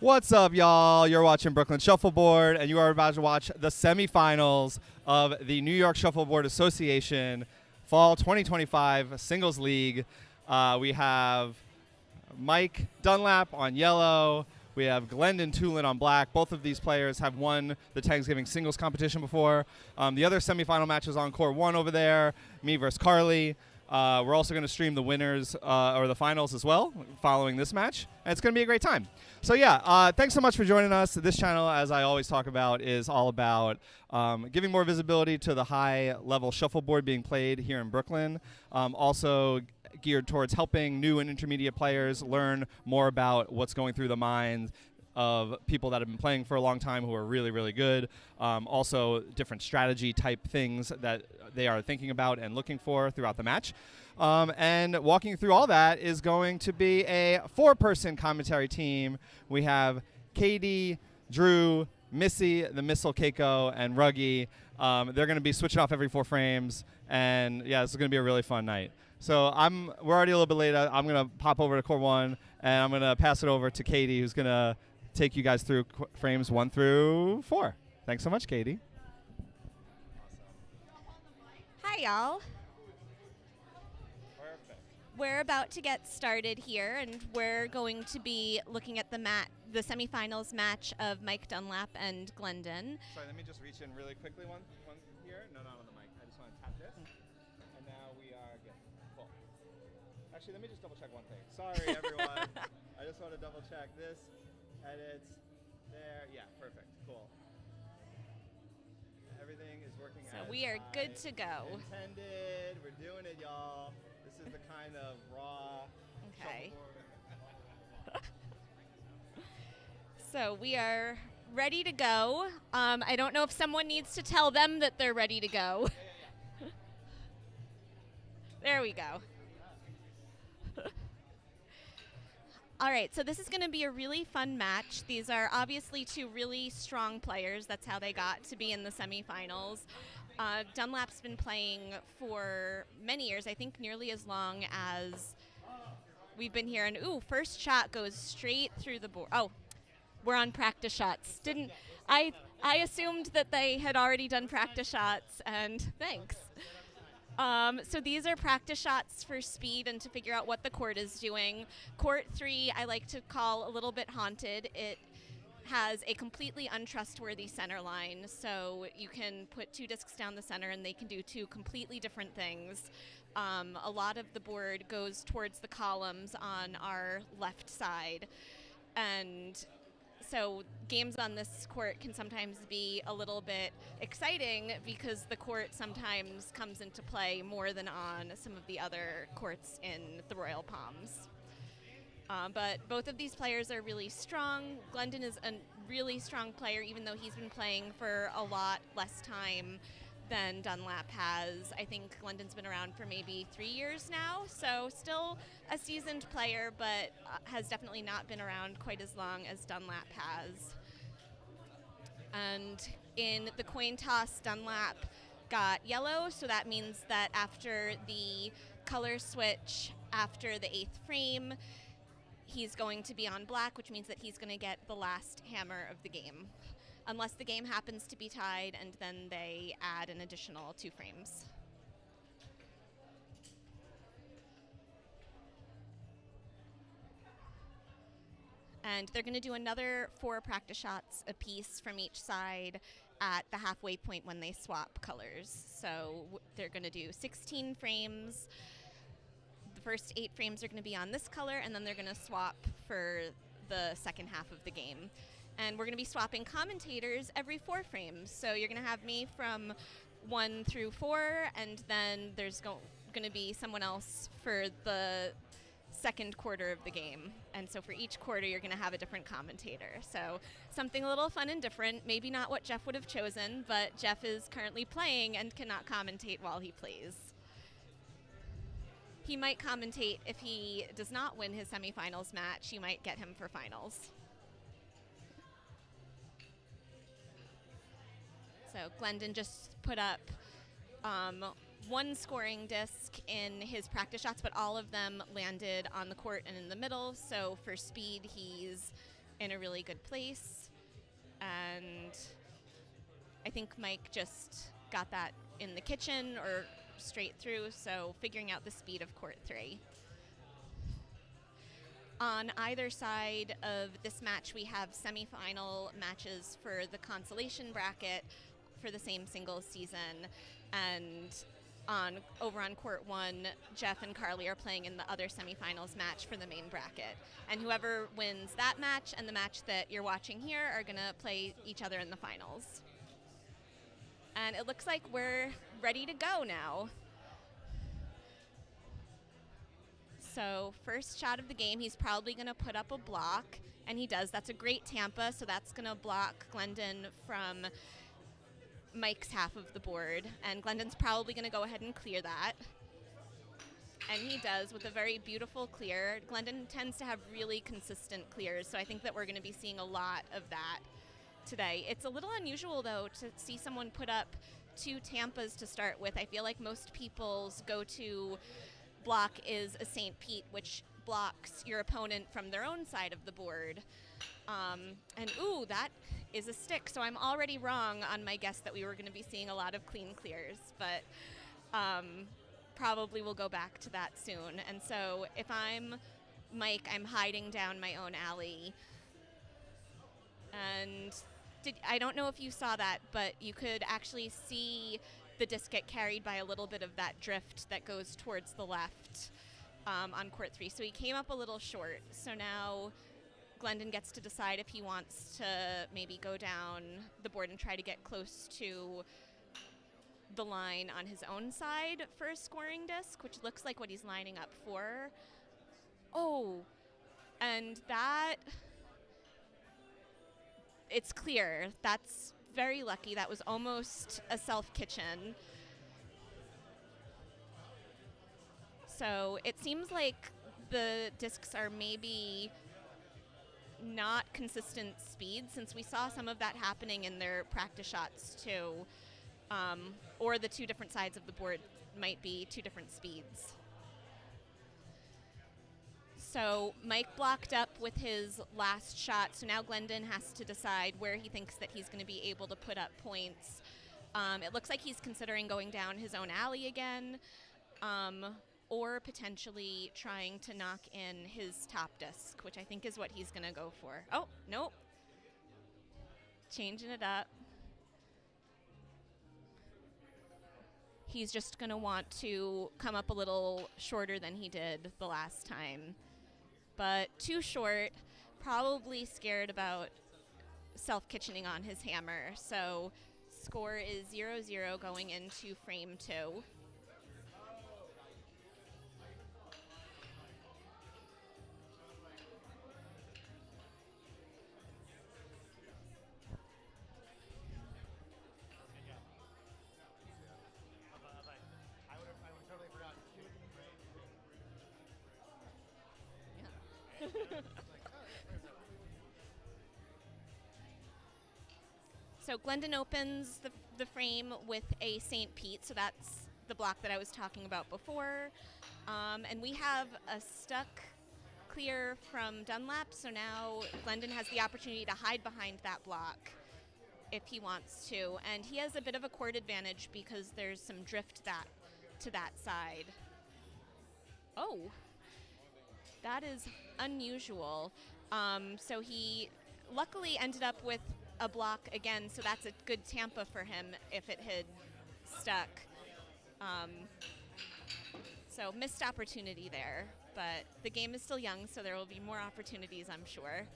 What's up, y'all? You're watching Brooklyn Shuffleboard, and you are about to watch the semifinals of the New York Shuffleboard Association Fall 2025 Singles League. We have Mike Dunlap on yellow. We have Glendon Tulin on black. Both of these players have won the Tangsgiving singles competition before. The other semifinal match is on court 1 over there, me versus Carly. We're also going to stream the winners or the finals as well following this match, and it's going to be a great time. So yeah, thanks so much for joining us. This channel, as I always talk about, is all about giving more visibility to the high-level shuffleboard being played here in Brooklyn. Also geared towards helping new and intermediate players learn more about what's going through the minds of people that have been playing for a long time who are really, really good. Also different strategy type things that they are thinking about and looking for throughout the match. And walking through all that is going to be a 4-person commentary team. We have Katie, Drew, Missy, the Missile Keiko, and Ruggy. They're going to be switching off every 4 frames, and yeah, this is going to be a really fun night. So we're already a little bit late. I'm going to pop over to court 1, and I'm going to pass it over to Katie, who's going to take you guys through frames 1 through 4. Thanks so much, Katie. Hi, y'all. Perfect. We're about to get started here, and we're going to be looking at the semifinals match of Mike Dunlap and Glendon. Sorry, let me just reach in really quickly. One here. No, not on the mic. I just want to tap this. And now we are good. Cool. Actually, let me just double check one thing. Sorry, everyone. I just want to double check this. Edits. There. Yeah, perfect. Cool. Everything is working So we are good to go. Intended. We're doing it, y'all. This is the kind of raw. Okay. So we are ready to go. I don't know if someone needs to tell them that they're ready to go. There we go. All right, so this is going to be a really fun match. These are obviously 2 really strong players. That's how they got to be in the semifinals. Dunlap's been playing for many years, I think nearly as long as we've been here. And first shot goes straight through the board. Oh, we're on practice shots. I assumed that they had already done practice shots, and thanks. So these are practice shots for speed and to figure out what the court is doing. Court 3, I like to call a little bit haunted. It has a completely untrustworthy center line, so you can put 2 discs down the center and they can do 2 completely different things. A lot of the board goes towards the columns on our left side, and so games on this court can sometimes be a little bit exciting because the court sometimes comes into play more than on some of the other courts in the Royal Palms. But both of these players are really strong. Glendon is a really strong player, even though he's been playing for a lot less time than Dunlap has. I think Glendon's been around for maybe 3 years now, so still a seasoned player, but has definitely not been around quite as long as Dunlap has. And in the coin toss, Dunlap got yellow, so that means that after the color switch, after the 8th frame, he's going to be on black, which means that he's going to get the last hammer of the game, unless the game happens to be tied, and then they add an additional 2 frames. And they're going to do another 4 practice shots apiece from each side at the halfway point when they swap colors. So they're going to do 16 frames. The first 8 frames are going to be on this color, and then they're going to swap for the second half of the game. And we're going to be swapping commentators every 4 frames. So you're going to have me from 1 through 4, and then there's going to be someone else for the second quarter of the game. And so for each quarter, you're going to have a different commentator. So something a little fun and different. Maybe not what Jeff would have chosen, but Jeff is currently playing and cannot commentate while he plays. He might commentate if he does not win his semifinals match. You might get him for finals. So Glendon just put up 1 scoring disc in his practice shots, but all of them landed on the court and in the middle. So for speed, he's in a really good place. And I think Mike just got that in the kitchen or straight through, so figuring out the speed of court 3. On either side of this match, we have semifinal matches for the consolation bracket for the same singles season. And over on court 1, Jeff and Carly are playing in the other semifinals match for the main bracket. And whoever wins that match and the match that you're watching here are going to play each other in the finals. And it looks like we're ready to go now. So first shot of the game, he's probably going to put up a block, and he does. That's a great Tampa, so that's going to block Glendon from Mike's half of the board, and Glendon's probably going to go ahead and clear that. And he does with a very beautiful clear. Glendon tends to have really consistent clears, so I think that we're going to be seeing a lot of that today. It's a little unusual, though, to see someone put up 2 Tampas to start with. I feel like most people's go-to block is a St. Pete, which blocks your opponent from their own side of the board. And ooh, that is a stick, so I'm already wrong on my guess that we were going to be seeing a lot of clean clears, but probably we'll go back to that soon. And so if I'm Mike, I'm hiding down my own alley. And I don't know if you saw that, but you could actually see the disc get carried by a little bit of that drift that goes towards the left on court 3. So he came up a little short. So now Glendon gets to decide if he wants to maybe go down the board and try to get close to the line on his own side for a scoring disc, which looks like what he's lining up for. Oh, and that, it's clear. That's very lucky. That was almost a self-kitchen. So it seems like the discs are maybe not consistent speed, since we saw some of that happening in their practice shots too. Or the 2 different sides of the board might be 2 different speeds. So Mike blocked up with his last shot, so now Glendon has to decide where he thinks that he's going to be able to put up points. It looks like he's considering going down his own alley again, or potentially trying to knock in his top disc, which I think is what he's going to go for. Oh, nope. Changing it up. He's just going to want to come up a little shorter than he did the last time. But too short, probably scared about self-kitchening on his hammer. So score is 0-0 going into frame 2. So Glendon opens the frame with a St. Pete, so that's the block that I was talking about before. And we have a stuck clear from Dunlap, so now Glendon has the opportunity to hide behind that block if he wants to. And he has a bit of a court advantage because there's some drift to that side. Oh, that is unusual. So he luckily ended up with a block again, so that's a good Tampa for him if it had stuck. So missed opportunity there, but the game is still young, so there will be more opportunities, I'm sure.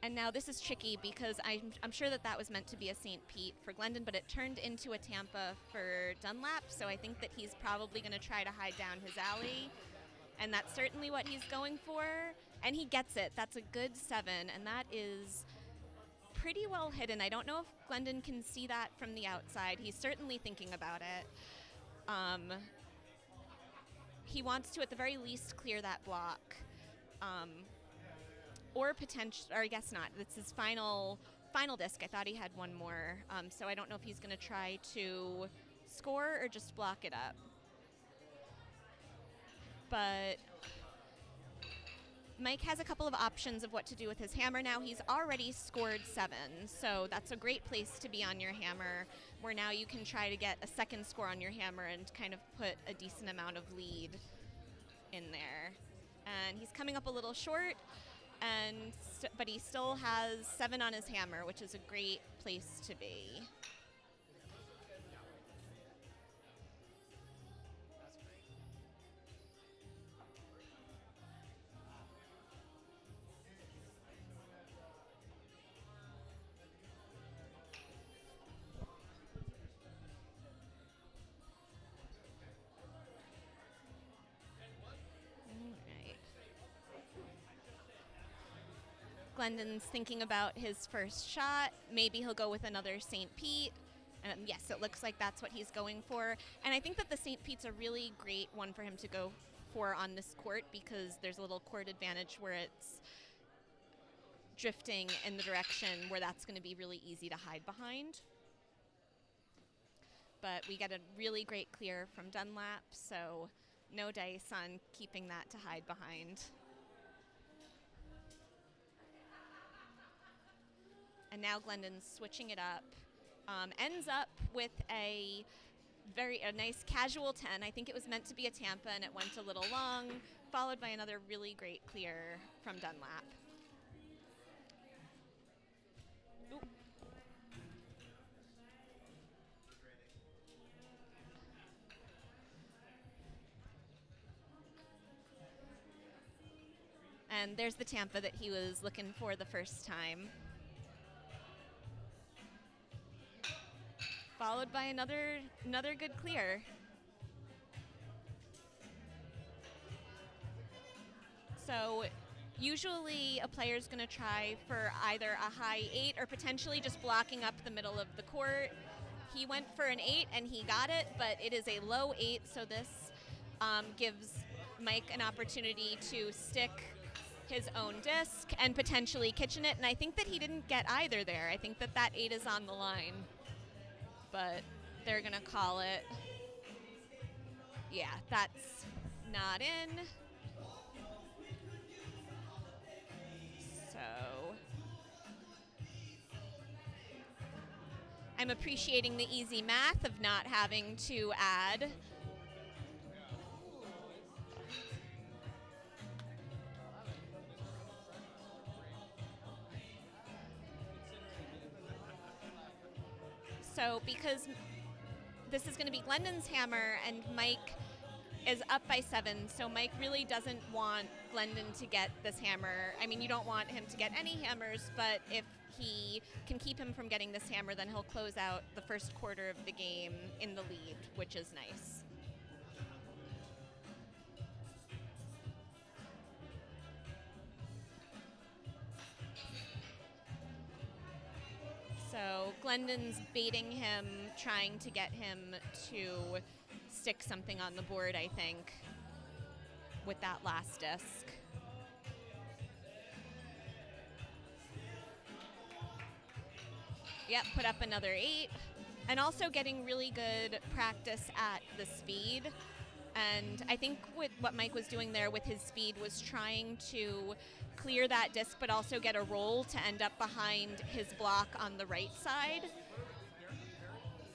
And now this is tricky because I'm sure that was meant to be a St. Pete for Glendon, but it turned into a Tampa for Dunlap, so I think that he's probably going to try to hide down his alley. And that's certainly what he's going for. And he gets it. That's a good 7, and that is pretty well hidden. I don't know if Glendon can see that from the outside. He's certainly thinking about it. He wants to, at the very least, clear that block. Or I guess not. It's his final disc. I thought he had one more. So I don't know if he's going to try to score or just block it up. but Mike has a couple of options of what to do with his hammer now. He's already scored 7, so that's a great place to be on your hammer, where now you can try to get a second score on your hammer and kind of put a decent amount of lead in there. And he's coming up a little short, but he still has 7 on his hammer, which is a great place to be. Glendon's thinking about his first shot. Maybe he'll go with another St. Pete. Yes, it looks like that's what he's going for. And I think that the St. Pete's a really great one for him to go for on this court, because there's a little court advantage where it's drifting in the direction where that's going to be really easy to hide behind. But we get a really great clear from Dunlap, so no dice on keeping that to hide behind. And now Glendon's switching it up. Ends up with a nice casual 10. I think it was meant to be a Tampa, and it went a little long, followed by another really great clear from Dunlap. Ooh. And there's the Tampa that he was looking for the first time. Followed by another good clear. So usually a player's going to try for either a high 8 or potentially just blocking up the middle of the court. He went for an 8 and he got it, but it is a low 8, so this gives Mike an opportunity to stick his own disc and potentially kitchen it, and I think that he didn't get either there. I think that 8 is on the line. But they're going to call it. Yeah, that's not in. So I'm appreciating the easy math of not having to add. So because this is going to be Glendon's hammer and Mike is up by 7, so Mike really doesn't want Glendon to get this hammer. I mean, you don't want him to get any hammers, but if he can keep him from getting this hammer, then he'll close out the first quarter of the game in the lead, which is nice. So Glendon's baiting him, trying to get him to stick something on the board, I think, with that last disc. Yep, put up another 8. And also getting really good practice at the speed. And I think with what Mike was doing there with his speed was trying to clear that disc, but also get a roll to end up behind his block on the right side.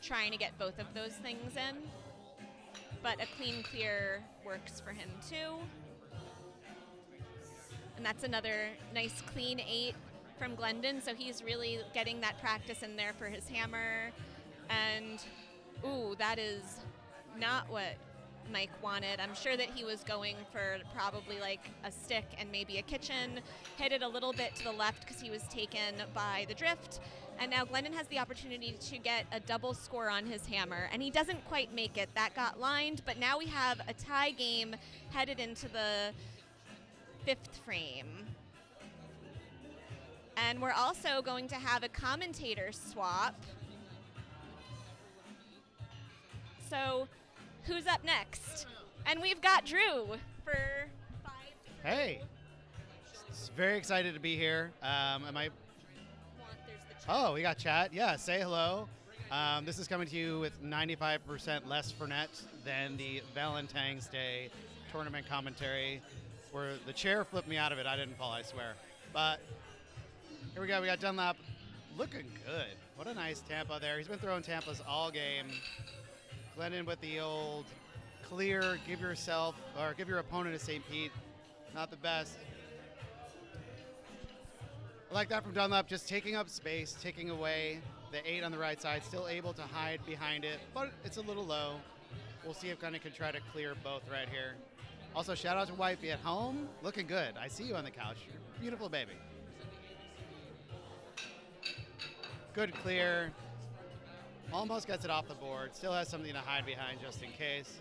Trying to get both of those things in. But a clean clear works for him too. And that's another nice clean 8 from Glendon, so he's really getting that practice in there for his hammer. And, ooh, that is not what Mike wanted. I'm sure that he was going for probably like a stick and maybe a kitchen. Hit it a little bit to the left because he was taken by the drift. And now Glendon has the opportunity to get a double score on his hammer, and he doesn't quite make it. That got lined, but now we have a tie game headed into the 5th frame. And we're also going to have a commentator swap. So who's up next? And we've got Drew for 5. Hey, very excited to be here. Oh, we got chat. Yeah, say hello. This is coming to you with 95% less for net than the Valentine's Day tournament commentary where the chair flipped me out of it. I didn't fall, I swear. But here we go. We got Dunlap looking good. What a nice Tampa there. He's been throwing Tampas all game. Glendon with the old clear, give yourself, or give your opponent a St. Pete. Not the best. I like that from Dunlap, just taking up space, taking away the 8 on the right side, still able to hide behind it, but it's a little low. We'll see if Glendon can try to clear both right here. Also, shout out to Wifey at home. Looking good. I see you on the couch. You're a beautiful baby. Good clear. Almost gets it off the board. Still has something to hide behind just in case.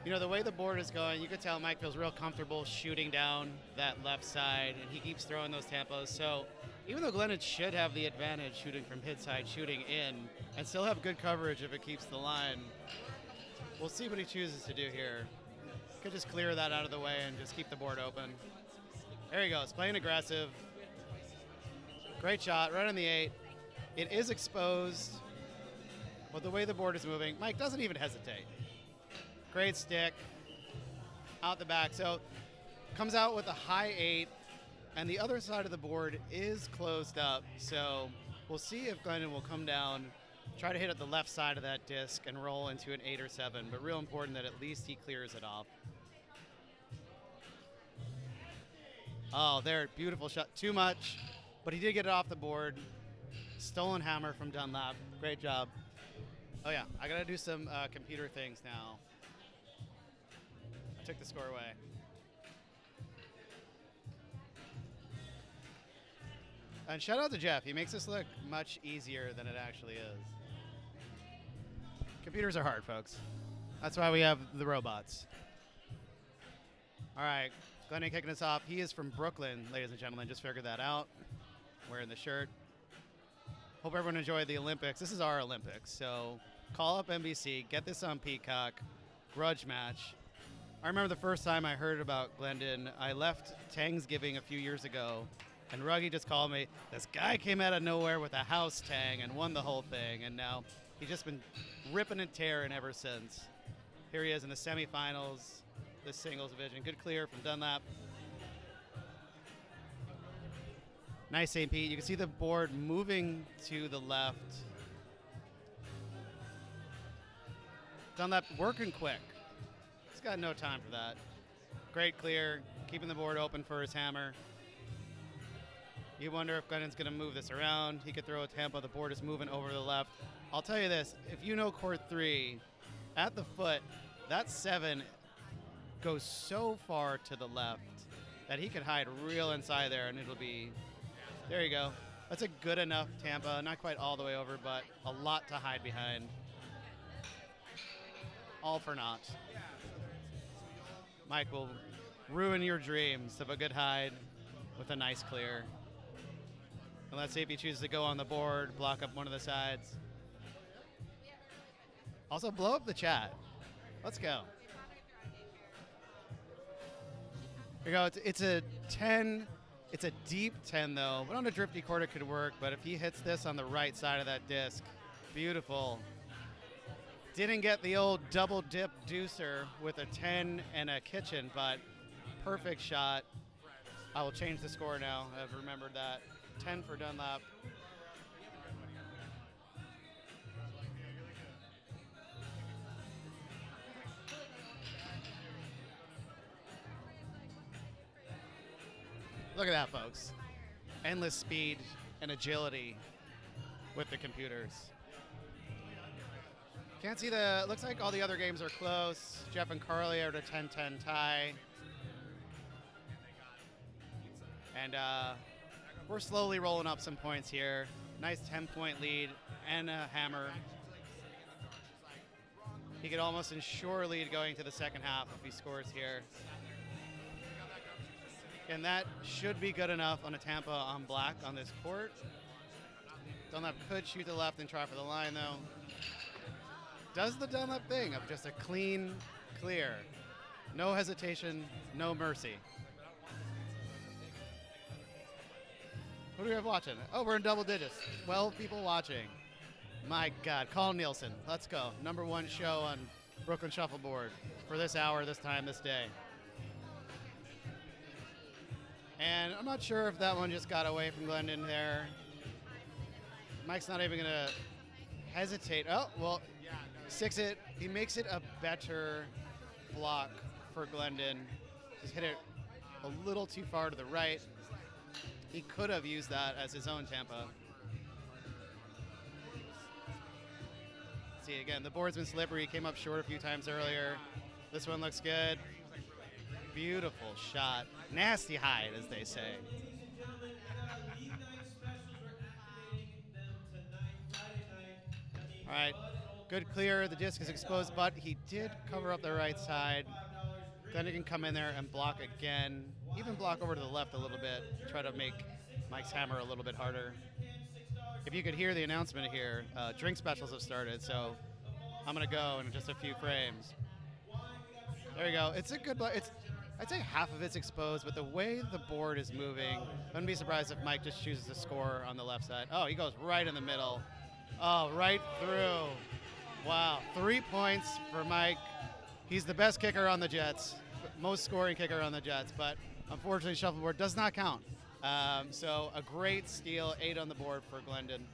You know, the way the board is going, you could tell Mike feels real comfortable shooting down that left side, and he keeps throwing those tempos. So even though Glendon should have the advantage shooting from his side, shooting in, and still have good coverage if it keeps the line, we'll see what he chooses to do here. Could just clear that out of the way and just keep the board open. There he goes, playing aggressive. Great shot, right on the 8. It is exposed, but the way the board is moving, Mike doesn't even hesitate. Great stick, out the back. So comes out with a high 8, and the other side of the board is closed up. So we'll see if Glendon will come down, try to hit at the left side of that disc and roll into an 8 or 7, but real important that at least he clears it off. Oh, there, beautiful shot. Too much, but he did get it off the board. Stolen hammer from Dunlap. Great job. Oh yeah, I gotta do some computer things now. I took the score away. And shout out to Jeff. He makes this look much easier than it actually is. Computers are hard, folks. That's why we have the robots. All right, Glendon kicking us off. He is from Brooklyn, ladies and gentlemen. Just figured that out. Wearing the shirt. Hope everyone enjoyed the Olympics. This is our Olympics, so call up NBC, get this on Peacock, grudge match. I remember the first time I heard about Glendon, I left Tangsgiving a few years ago, and Ruggie just called me. This guy came out of nowhere with a house tang and won the whole thing, and now he's just been ripping and tearing ever since. Here he is in the semifinals, the singles division. Good clear from Dunlap. Nice St. Pete. You can see the board moving to the left. Dunlap working quick. He's got no time for that. Great clear, keeping the board open for his hammer. You wonder if Glendon's going to move this around. He could throw a tempo. The board is moving over to the left. I'll tell you this. If you know court 3, at the foot, that 7 goes so far to the left that he could hide real inside there, and it'll be... There you go. That's a good enough Tampa. Not quite all the way over, but a lot to hide behind. All for naught. Mike will ruin your dreams of a good hide with a nice clear. And let's see if he chooses to go on the board, block up one of the sides. Also, blow up the chat. Let's go. Here we go. It's a 10. It's a deep 10, though. But on a drifty court, it could work. But if he hits this on the right side of that disc, beautiful. Didn't get the old double dip deucer with a 10 and a kitchen, but perfect shot. I will change the score now. I've remembered that. 10 for Dunlap. Look at that, folks. Endless speed and agility with the computers. Can't see the, looks like all the other games are close. Jeff and Carly are at a 10-10 tie. And we're slowly rolling up some points here. Nice 10-point lead and a hammer. He could almost ensure a lead going to the second half if he scores here. And that should be good enough on a Tampa on black on this court. Dunlap could shoot to the left and try for the line, though. Does the Dunlap thing of just a clean clear. No hesitation, no mercy. What do we have watching? Oh, we're in double digits. 12 people watching. My God, Colin Nielsen. Let's go. #1 show on Brooklyn Shuffleboard for this hour, this time, this day. And I'm not sure if that one just got away from Glendon there. Mike's not even going to hesitate. Oh, well, six it. He makes it a better block for Glendon. Just hit it a little too far to the right. He could have used that as his own Tampa. See, again, the board's been slippery. He came up short a few times earlier. This one looks good. Beautiful shot. Nasty hide, as they say. All right, good clear. The disc is exposed, but he did cover up the right side. Glendon can come in there and block again. Even block over to the left a little bit. Try to make Mike's hammer a little bit harder. If you could hear the announcement here, drink specials have started, so I'm going to go in just a few frames. There you go. It's a good block. I'd say half of it's exposed, but the way the board is moving, I wouldn't be surprised if Mike just chooses to score on the left side. Oh, he goes right in the middle. Oh, right through. Wow. 3 points for Mike. He's the best kicker on the Jets, most scoring kicker on the Jets, but unfortunately shuffleboard does not count. So a great steal, 8 on the board for Glendon.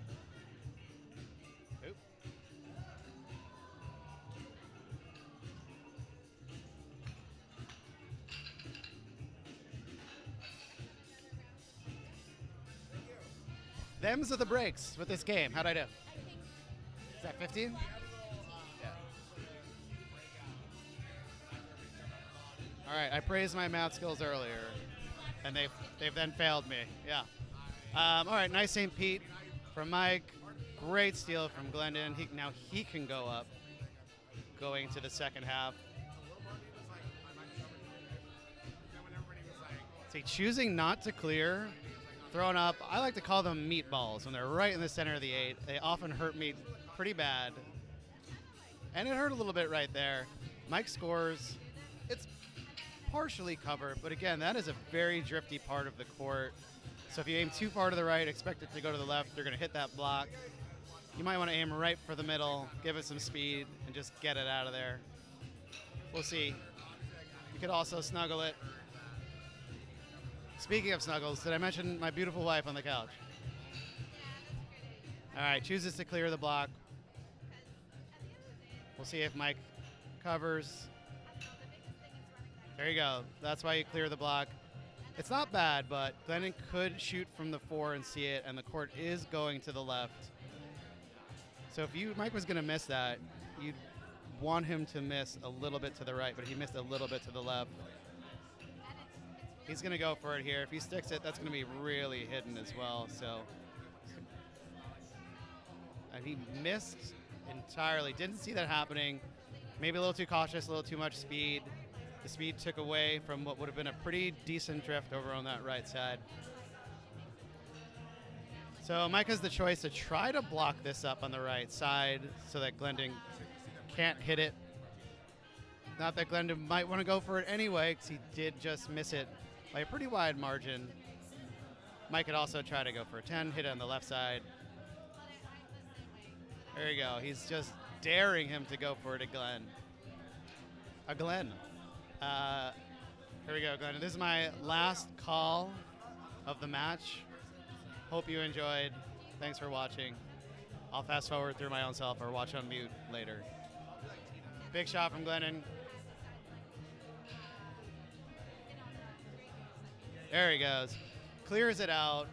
Oop. Them's are the breaks with this game. How'd I do? Is that 15? Yeah. All right, I praised my math skills earlier, and they've then failed me. Yeah. All right, nice St. Pete from Mike. Great steal from Glendon. Now he can go up, going to the second half. See, choosing not to clear, throwing up. I like to call them meatballs when they're right in the center of the 8. They often hurt me pretty bad. And it hurt a little bit right there. Mike scores. It's partially covered, but again, that is a very drifty part of the court. So if you aim too far to the right, expect it to go to the left, you're going to hit that block. You might want to aim right for the middle, give it some speed, and just get it out of there. We'll see. You could also snuggle it. Speaking of snuggles, did I mention my beautiful wife on the couch? All right, chooses to clear the block. We'll see if Mike covers. There you go. That's why you clear the block. It's not bad, but Glendon could shoot from the 4 and see it, and the court is going to the left. So if Mike was going to miss that, you'd want him to miss a little bit to the right, but he missed a little bit to the left. He's going to go for it here. If he sticks it, that's going to be really hidden as well. So, and he missed entirely. Didn't see that happening. Maybe a little too cautious, a little too much speed. The speed took away from what would have been a pretty decent drift over on that right side. So Mike has the choice to try to block this up on the right side so that Glendon can't hit it. Not that Glendon might want to go for it anyway, because he did just miss it by a pretty wide margin. Mike could also try to go for a 10, hit it on the left side. There you go. He's just daring him to go for it again. Glenn. Here we go, Glenn. This is my last call of the match. Hope you enjoyed. Thanks for watching. I'll fast forward through my own self or watch on mute later. Big shot from Glendon. There he goes. Clears it out.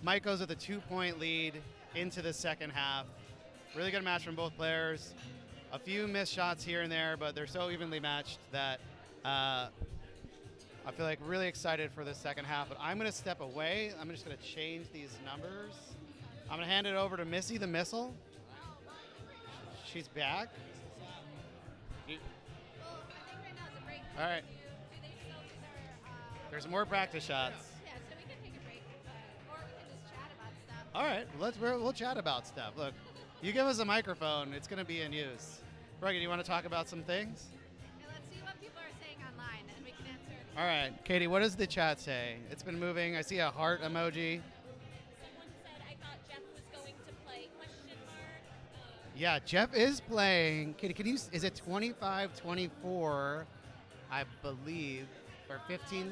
Mike goes with a 2-point lead into the second half. Really good match from both players. A few missed shots here and there, but they're so evenly matched that I feel like really excited for the second half. But I'm going to step away. I'm just going to change these numbers. I'm going to hand it over to Missy the Missile. She's back. All right. There's more practice shots. Yeah, so we can take a break, or we can just chat about stuff. All right, we'll chat about stuff. Look, you give us a microphone, it's going to be in use. Rogan, you want to talk about some things? Yeah, let's see what people are saying online, and we can answer. All right, Katie, what does the chat say? It's been moving. I see a heart emoji. Someone said, I thought Jeff was going to play, question mark. Yeah, Jeff is playing. Can you? Is it 25-24? I believe, or 15.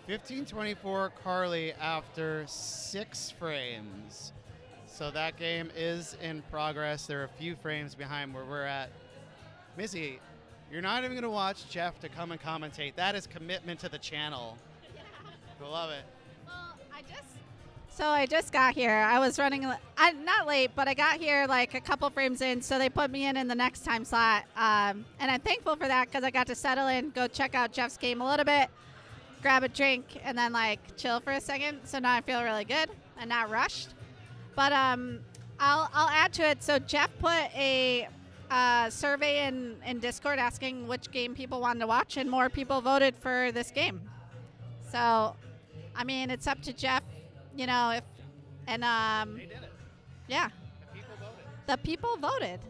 15-24 Carly after 6 frames. So that game is in progress. There are a few frames behind where we're at. Missy, you're not even going to watch Jeff to come and commentate. That is commitment to the channel. I love it. So I just got here. I was running, not late, but I got here like a couple frames in, so they put me in the next time slot. And I'm thankful for that because I got to settle in, go check out Jeff's game a little bit, grab a drink, and then like chill for a second. So now I feel really good and not rushed. But I'll add to it. So Jeff put a survey in Discord asking which game people wanted to watch, and more people voted for this game. So, I mean, it's up to Jeff. You know, if and They did it. yeah, The people voted. the people voted.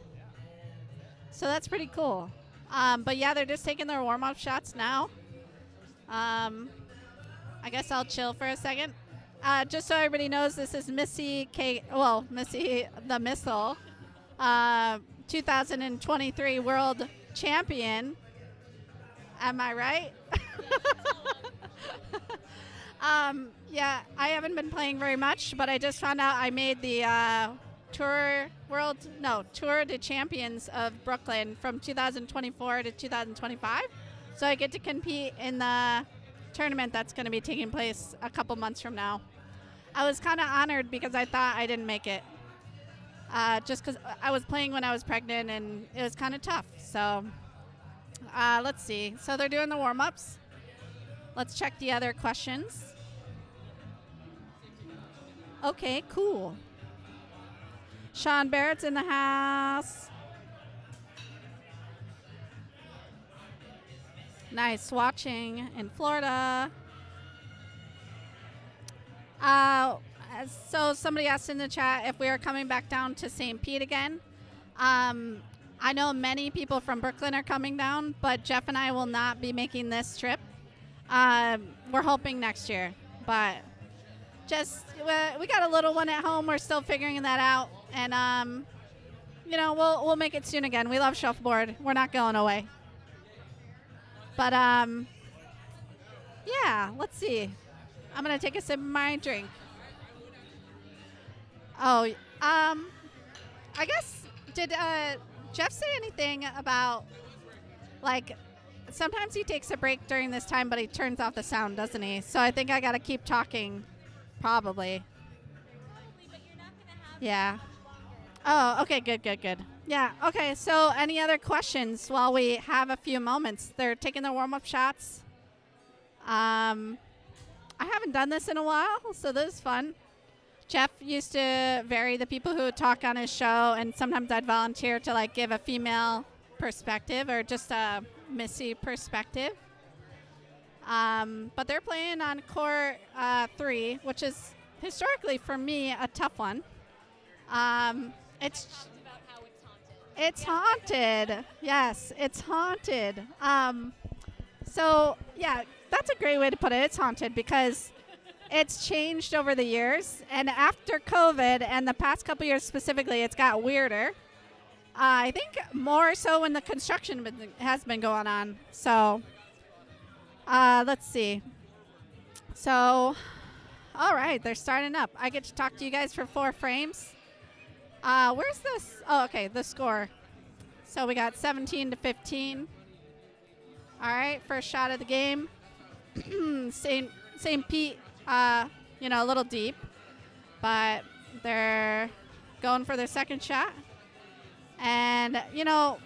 So that's pretty cool. But yeah, they're just taking their warm-up shots now. I guess I'll chill for a second. Just so everybody knows, this is Missy the Missile, 2023 World Champion. Am I right? Yeah, I haven't been playing very much, but I just found out I made the Tour de Champions of Brooklyn from 2024 to 2025. So I get to compete in the tournament that's going to be taking place a couple months from now. I was kind of honored because I thought I didn't make it. Just because I was playing when I was pregnant and it was kind of tough. So let's see. So they're doing the warm-ups. Let's check the other questions. Okay, cool. Sean Barrett's in the house. Nice watching in Florida. So somebody asked in the chat if we are coming back down to St. Pete again. I know many people from Brooklyn are coming down, but Jeff and I will not be making this trip. We're hoping next year, but we got a little one at home. We're still figuring that out, and we'll make it soon again. We love shuffleboard. We're not going away. But yeah, let's see. I'm gonna take a sip of my drink. Oh, I guess did Jeff say anything about like? Sometimes he takes a break during this time, but he turns off the sound, doesn't he? So I think I got to keep talking, probably. But you're not going to have Yeah. Oh, okay, good. Yeah, okay, so any other questions while we have a few moments? They're taking their warm-up shots. I haven't done this in a while, so this is fun. Jeff used to vary the people who would talk on his show, and sometimes I'd volunteer to like give a female perspective or just a Missy perspective. But they're playing on court 3, which is historically for me a tough one. It's haunted. Yes, it's haunted. So yeah, that's a great way to put it. It's haunted because it's changed over the years, and after COVID and the past couple years specifically, it's got weirder. I think more so when the construction has been going on. So let's see. So, all right, they're starting up. I get to talk to you guys for 4 frames. Where's this? Oh, okay, the score. So we got 17-15. All right, first shot of the game. St. Pete, a little deep, but they're going for their second shot. And,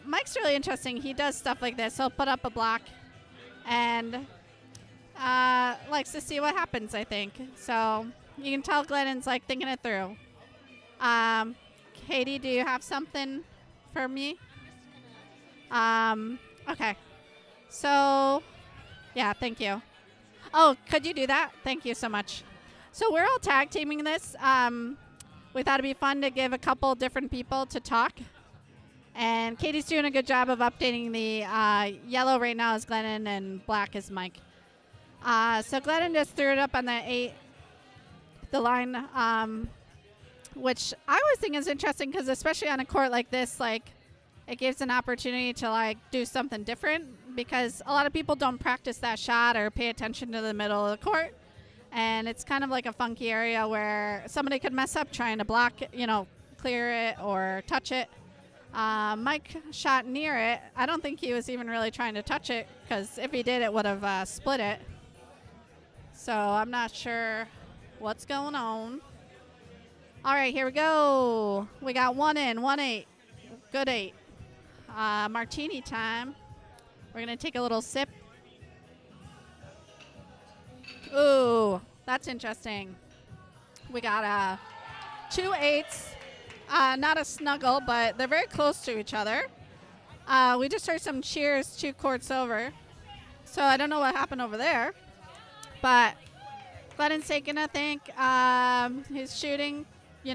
Mike's really interesting. He does stuff like this. He'll put up a block and likes to see what happens, I think. So you can tell Glennon's, like, thinking it through. Katie, do you have something for me? Okay. So, yeah, thank you. Oh, could you do that? Thank you so much. So we're all tag teaming this. We thought it'd be fun to give a couple different people to talk. And Katie's doing a good job of updating the yellow right now is Glennon and black is Mike. So Glennon just threw it up on the line. which I always think is interesting because especially on a court like this, like it gives an opportunity to like do something different because a lot of people don't practice that shot or pay attention to the middle of the court. And it's kind of like a funky area where somebody could mess up trying to block it, clear it or touch it. Mike shot near it. I don't think he was even really trying to touch it because if he did, it would have split it. So I'm not sure what's going on. All right, here we go. We got 1 in, 1-8. Good 8. Martini time. We're going to take a little sip. Ooh, that's interesting. We got 2 8s. Not a snuggle, but they're very close to each other. We just heard some cheers 2 courts over. So I don't know what happened over there. But Glennon's taking, I think. He's shooting. You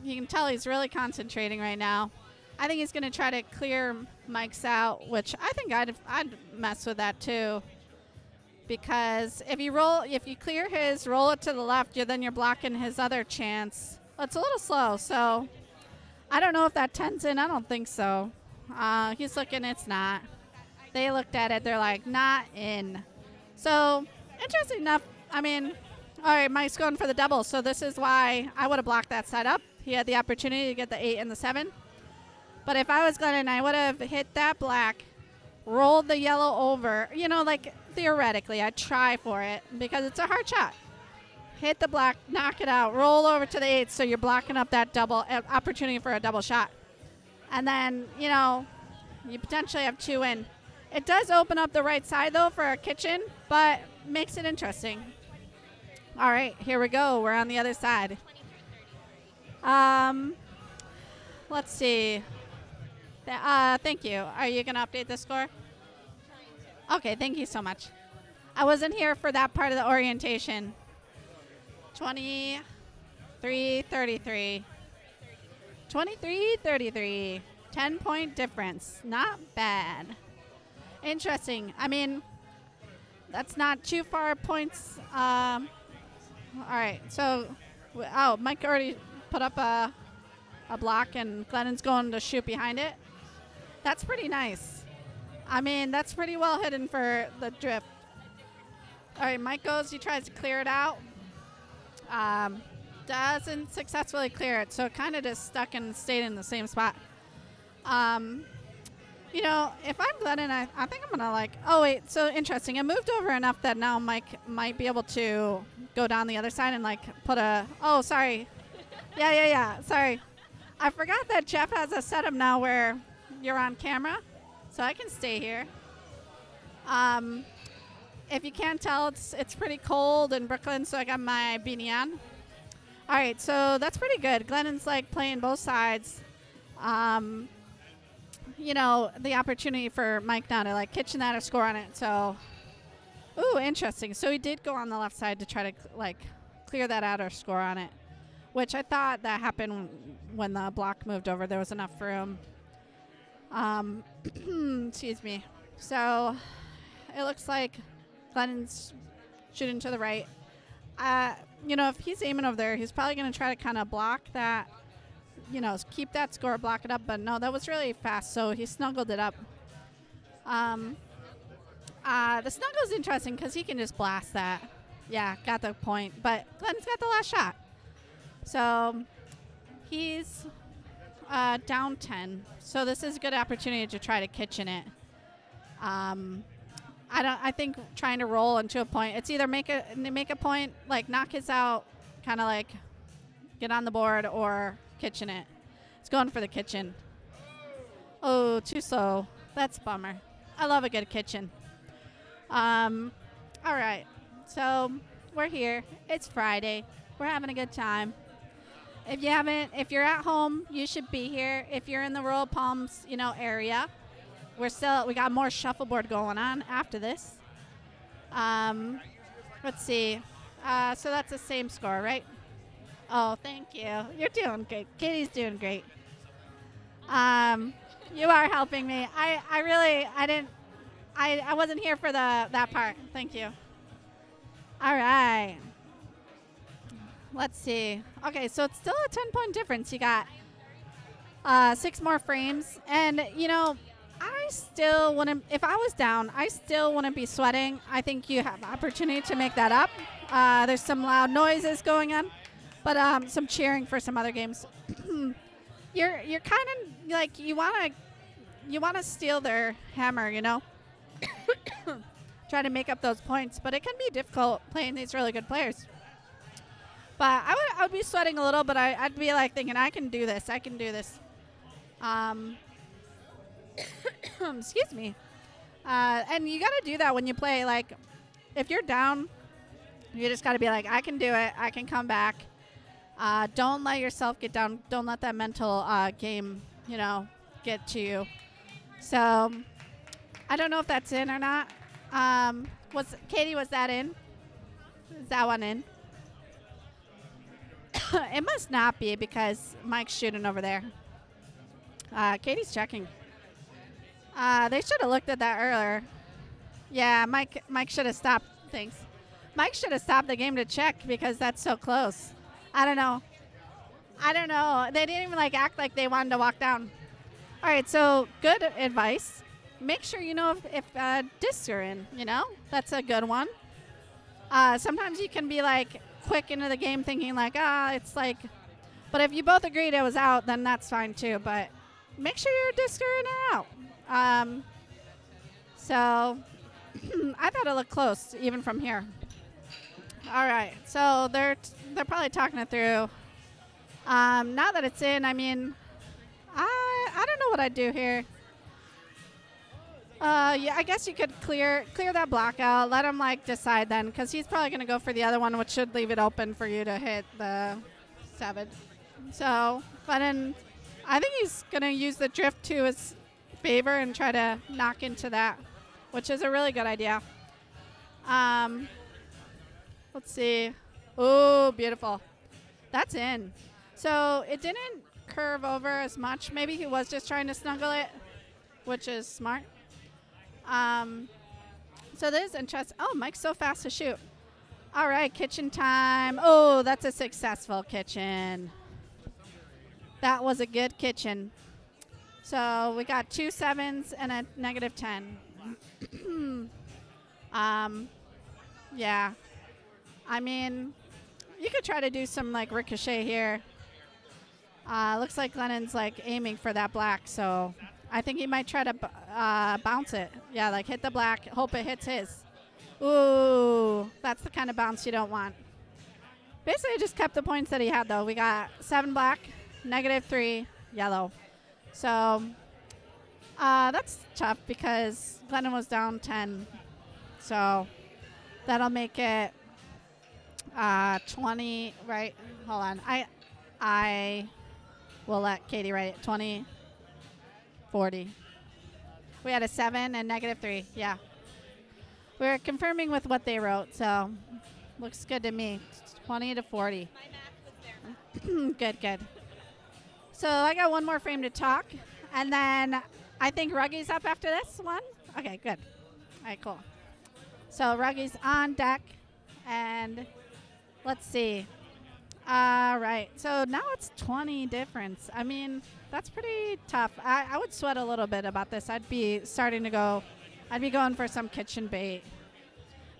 can tell he's really concentrating right now. I think he's going to try to clear Mike's out, which I think I'd mess with that too. Because if you clear his, roll it to the left, then you're blocking his other chance. It's a little slow, so I don't know if that 10's in. I don't think so. He's looking, it's not. They looked at it, they're like, not in. So, interesting enough, all right, Mike's going for the double, so this is why I would have blocked that side up. He had the opportunity to get the 8 and the 7. But if I was Glennon, I would have hit that black, rolled the yellow over. Theoretically, I'd try for it because it's a hard shot. Hit the black, knock it out, roll over to the 8 so you're blocking up that double opportunity for a double shot. And then, you potentially have 2 in. It does open up the right side, though, for a kitchen, but makes it interesting. All right, here we go. We're on the other side. Let's see. Thank you. Are you going to update the score? Okay, thank you so much. I wasn't here for that part of the orientation. 23-33. 23-33. 10-point difference. Not bad. Interesting. That's not too far points. All right. So, Mike already put up a block, and Glennon's going to shoot behind it. That's pretty nice. That's pretty well hidden for the drift. All right, Mike goes. He tries to clear it out. Doesn't successfully clear it, so it kind of just stuck and stayed in the same spot. If I'm Glennon, I think I'm going to oh, wait, so interesting. It moved over enough that now Mike might be able to go down the other side and, put oh, sorry. Yeah, sorry. I forgot that Jeff has a setup now where you're on camera, so I can stay here. If you can't tell, it's pretty cold in Brooklyn, so I got my beanie on. All right, so that's pretty good. Glennon's playing both sides. The opportunity for Mike now to kitchen that or score on it. So, ooh, interesting. So he did go on the left side to try to clear that out or score on it, which I thought that happened when the block moved over. There was enough room. Excuse me. So it looks like Glennon's shooting to the right. If he's aiming over there, he's probably going to try to kind of block that, keep that score, block it up. But no, that was really fast, so he snuggled it up. The snuggle's interesting because he can just blast that. Yeah, got the point. But Glennon's got the last shot. So he's down 10. So this is a good opportunity to try to kitchen it. I think trying to roll into a point, it's either make a point, knock his out, kind of get on the board, or kitchen it. It's going for the kitchen. Oh, too slow. That's a bummer. I love a good kitchen. All right. So we're here. It's Friday. We're having a good time. If you're at home, you should be here. If you're in the Royal Palms, area, we got more shuffleboard going on after this. Let's see. So that's the same score, right? Oh, thank you. You're doing great. Katie's doing great. You are helping me. I wasn't here for that part. Thank you. All right. let's see. Okay, so it's still a 10-point difference. You got 6 more frames. And, I still wouldn't, if I was down, I still wouldn't be sweating. I think you have opportunity to make that up. There's some loud noises going on, but some cheering for some other games. You're kind of like you want to steal their hammer, try to make up those points, but it can be difficult playing these really good players. But I would be sweating a little, but I'd be like thinking, I can do this. Excuse me. And you got to do that when you play. Like, if you're down, you just got to be like, I can do it. I can come back. Don't let yourself get down. Don't let that mental game, get to you. So, I don't know if that's in or not. Katie, was that in? Is that one in? It must not be because Mike's shooting over there. Katie's checking. They should have looked at that earlier. Yeah, Mike should have stopped. Thanks. Mike should have stopped the game to check because that's so close. I don't know. They didn't even act like they wanted to walk down. All right, so good advice. Make sure you know if discs are in, That's a good one. Sometimes you can be quick into the game thinking but if you both agreed it was out, then that's fine too. But make sure your discs are in or out. So I thought it looked close even from here. All right, so they're probably talking it through. Now that it's in, I mean, I don't know what I'd do here. Yeah, I guess you could clear that block out. Let him decide then, because he's probably going to go for the other one, which should leave it open for you to hit the 7. So Glennon, I think he's going to use the drift to his favor and try to knock into that, which is a really good idea. Let's see. Oh, beautiful. That's in. So it didn't curve over as much. Maybe he was just trying to snuggle it, which is smart. So this is interesting. Oh, Mike's so fast to shoot. All right, kitchen time. Oh, that's a successful kitchen. That was a good kitchen. So we got 2 7s and a -10. Yeah. I mean, you could try to do some ricochet here. Looks like Glennon's aiming for that black, so I think he might try to bounce it. Yeah, hit the black, hope it hits his. Ooh, that's the kind of bounce you don't want. Basically, just kept the points that he had, though. We got 7 black, -3 yellow. So that's tough because Glennon was down 10. So that'll make it 20, right? Hold on. I will let Katie write it. 20, 40. We had a 7 and -3. Yeah. We're confirming with what they wrote, so looks good to me. 20 to 40. My math was there. Good. So I got one more frame to talk, and then I think Ruggy's up after this one. Okay, good. All right, cool. So Ruggy's on deck, and let's see. All right, so now it's 20 difference. I mean, that's pretty tough. I would sweat a little bit about this. I'd be going for some kitchen bait.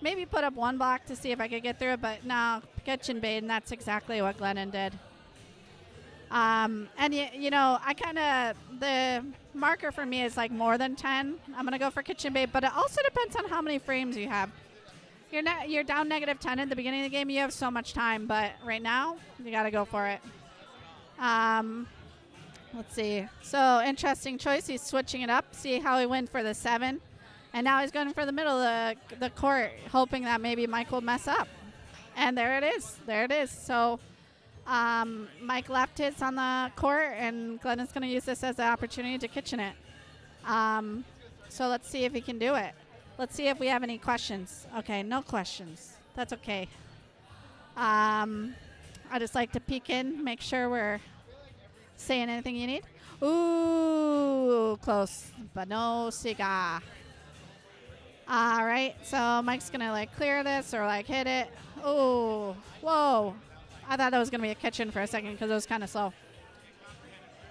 Maybe put up 1 block to see if I could get through it, but no, kitchen bait, and that's exactly what Glennon did. And the marker for me is more than 10. I'm going to go for kitchen bait, but it also depends on how many frames you have. You're down -10 at the beginning of the game. You have so much time, but right now you got to go for it. Let's see. So interesting choice. He's switching it up. See how he went for the 7. And now he's going for the middle of the court, hoping that maybe Mike will mess up. And there it is. So Mike left his on the court, and Glenn is going to use this as an opportunity to kitchen it. So let's see if he can do it. Let's see if we have any questions. Okay, no questions. That's okay. I just like to peek in, make sure we're saying anything you need. Ooh, close, but no cigar. All right, so Mike's going to clear this or hit it. Oh, whoa. I thought that was going to be a kitchen for a second because it was kind of slow.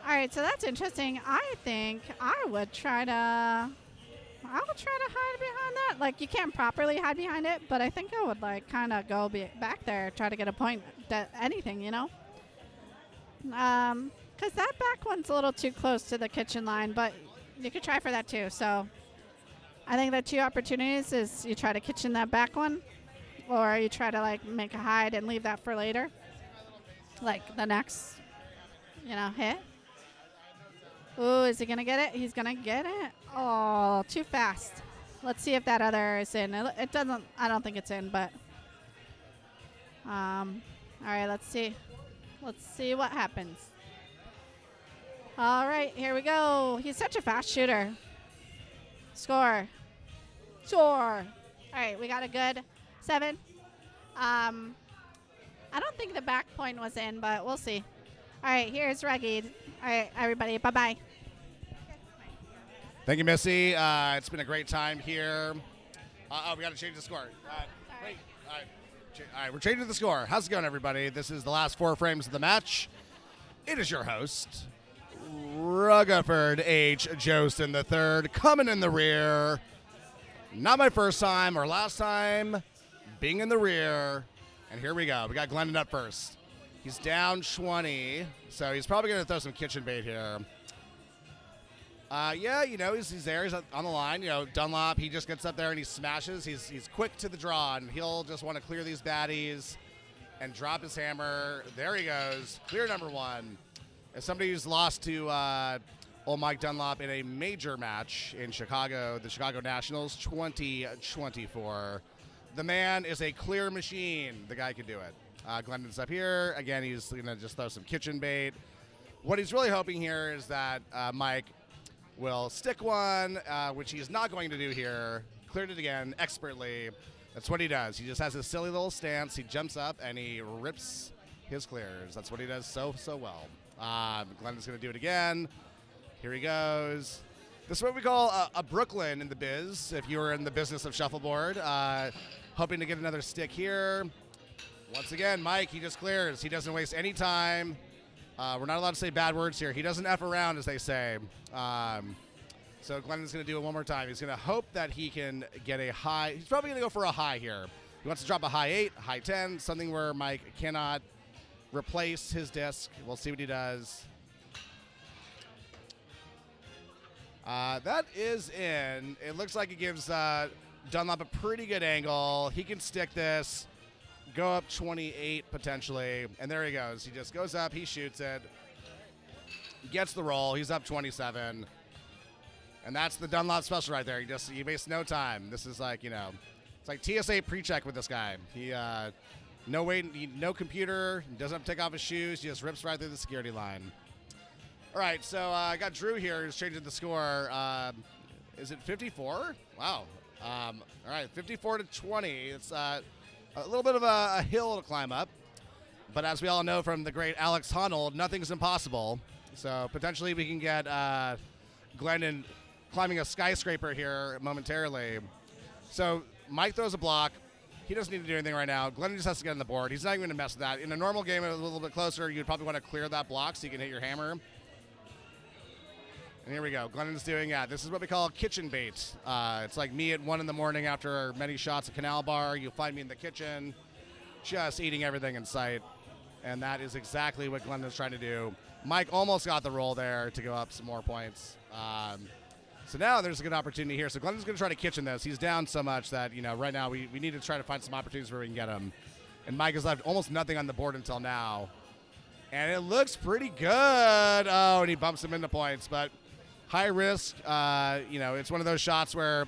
All right, so that's interesting. I think I would try to hide behind that. Like, you can't properly hide behind it, but I think I would, like, kind of go back there, try to get a point, anything, you know? Because that back one's a little too close to the kitchen line, but you could try for that too. So I think the 2 opportunities is you try to kitchen that back one, or you try to, like, make a hide and leave that for later, like the next, you know, hit. Ooh, is he going to get it? He's going to get it. Oh, too fast. Let's see if that other is in. It doesn't, I don't think it's in, but. All right, let's see. Let's see what happens. All right, here we go. He's such a fast shooter. Score. All right, we got a good 7. I don't think the back point was in, but we'll see. All right, here's Reggie. All right, everybody, bye-bye. Thank you, Missy. It's been a great time here. We got to change the score. Wait. All right, we're changing the score. How's it going, everybody? This is the last 4 frames of the match. It is your host, Rutherford H. Jostin III, coming in the rear. Not my first time or last time being in the rear. And here we go. We got Glendon up first. He's down 20, so he's probably going to throw some kitchen bait here. Yeah, you know, he's there. He's on the line. You know, Dunlop, he just gets up there and he smashes. He's quick to the draw, and he'll just want to clear these baddies and drop his hammer. There he goes. Clear number 1. As somebody who's lost to old Mike Dunlop in a major match in Chicago, the Chicago Nationals 2024, the man is a clear machine. The guy can do it. Glendon's up here. Again, he's going to just throw some kitchen bait. What he's really hoping here is that Mike will stick one, which he's not going to do here. Cleared it again expertly. That's what he does. He just has this silly little stance. He jumps up and he rips his clears. That's what he does so well. Glendon's going to do it again. Here he goes. This is what we call a Brooklyn in the biz, if you were in the business of shuffleboard. Hoping to get another stick here. Once again, Mike, he just clears. He doesn't waste any time. We're not allowed to say bad words here. He doesn't F around, as they say. So Glendon's going to do it one more time. He's going to hope that he can get a high. He's probably going to go for a high here. He wants to drop a high 8, high 10, something where Mike cannot replace his disc. We'll see what he does. That is in. It looks like it gives Dunlop a pretty good angle. He can stick this. Go up 28 potentially, and there he goes. He just goes up, he shoots it, gets the roll. He's up 27, and that's the Dunlop special right there. He wastes no time. This is like, you know, it's like TSA pre-check with this guy. He no computer, he doesn't have to take off his shoes. He just rips right through the security line. All right, so I got Drew here who's changing the score. Is it 54? Wow. All right, 54 to 20. It's a little bit of a hill to climb up, but as we all know from the great Alex Honnold, nothing's impossible. So potentially we can get Glendon climbing a skyscraper here momentarily. So Mike throws a block. He doesn't need to do anything right now. Glendon just has to get on the board. He's not even going to mess with that. In a normal game, a little bit closer, you'd probably want to clear that block so you can hit your hammer. And here we go. Glendon's doing, this is what we call kitchen bait. It's like me at 1 in the morning after many shots at Canal Bar. You'll find me in the kitchen just eating everything in sight. And that is exactly what Glendon's trying to do. Mike almost got the roll there to go up some more points. So now there's a good opportunity here. So Glendon's going to try to kitchen this. He's down so much that, you know, right now we need to try to find some opportunities where we can get him. And Mike has left almost nothing on the board until now. And it looks pretty good. Oh, and he bumps him into points. But high risk, you know, it's one of those shots where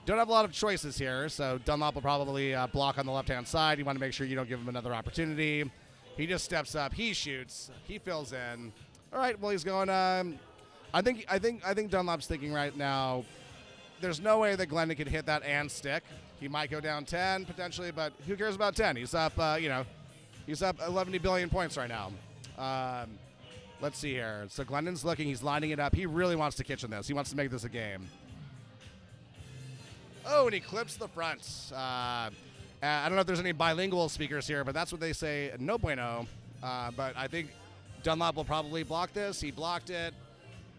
don't have a lot of choices here. So Dunlop will probably block on the left-hand side. You want to make sure you don't give him another opportunity. He just steps up. He shoots. He fills in. All right. Well, he's going. I think Dunlop's thinking right now. There's no way that Glendon could hit that and stick. He might go down 10 potentially, but who cares about 10? He's up. You know, he's up 11 billion points right now. Let's see here. So Glendon's looking. He's lining it up. He really wants to kitchen this. He wants to make this a game. Oh, and he clips the fronts. I don't know if there's any bilingual speakers here, but that's what they say, no bueno. But I think Dunlop will probably block this. He blocked it.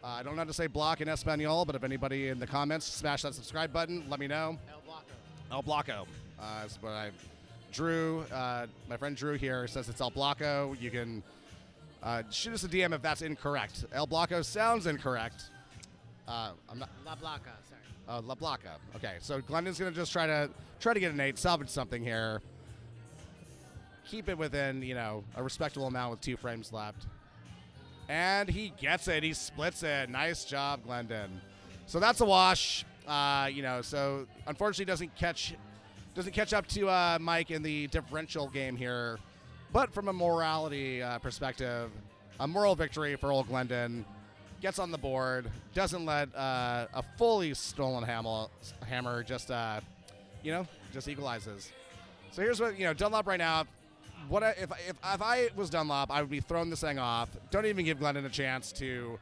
I don't know how to say block in Espanol, but if anybody in the comments smash that subscribe button, let me know. El Blanco. That's what I Drew, my friend Drew here says it's El Blanco. You can shoot us a DM if that's incorrect. El Blanco sounds incorrect. I'm not. La Blanca, sorry. La Blanca. Okay, so Glendon's gonna just try to get an 8, salvage something here. Keep it within, a respectable amount with 2 frames left. And he gets it. He splits it. Nice job, Glendon. So that's a wash. So unfortunately doesn't catch up to Mike in the differential game here. But from a morality perspective, a moral victory for old Glendon. Gets on the board. Doesn't let a fully stolen hammer just equalizes. So here's what, Dunlop right now. If I was Dunlop, I would be throwing this thing off. Don't even give Glendon a chance to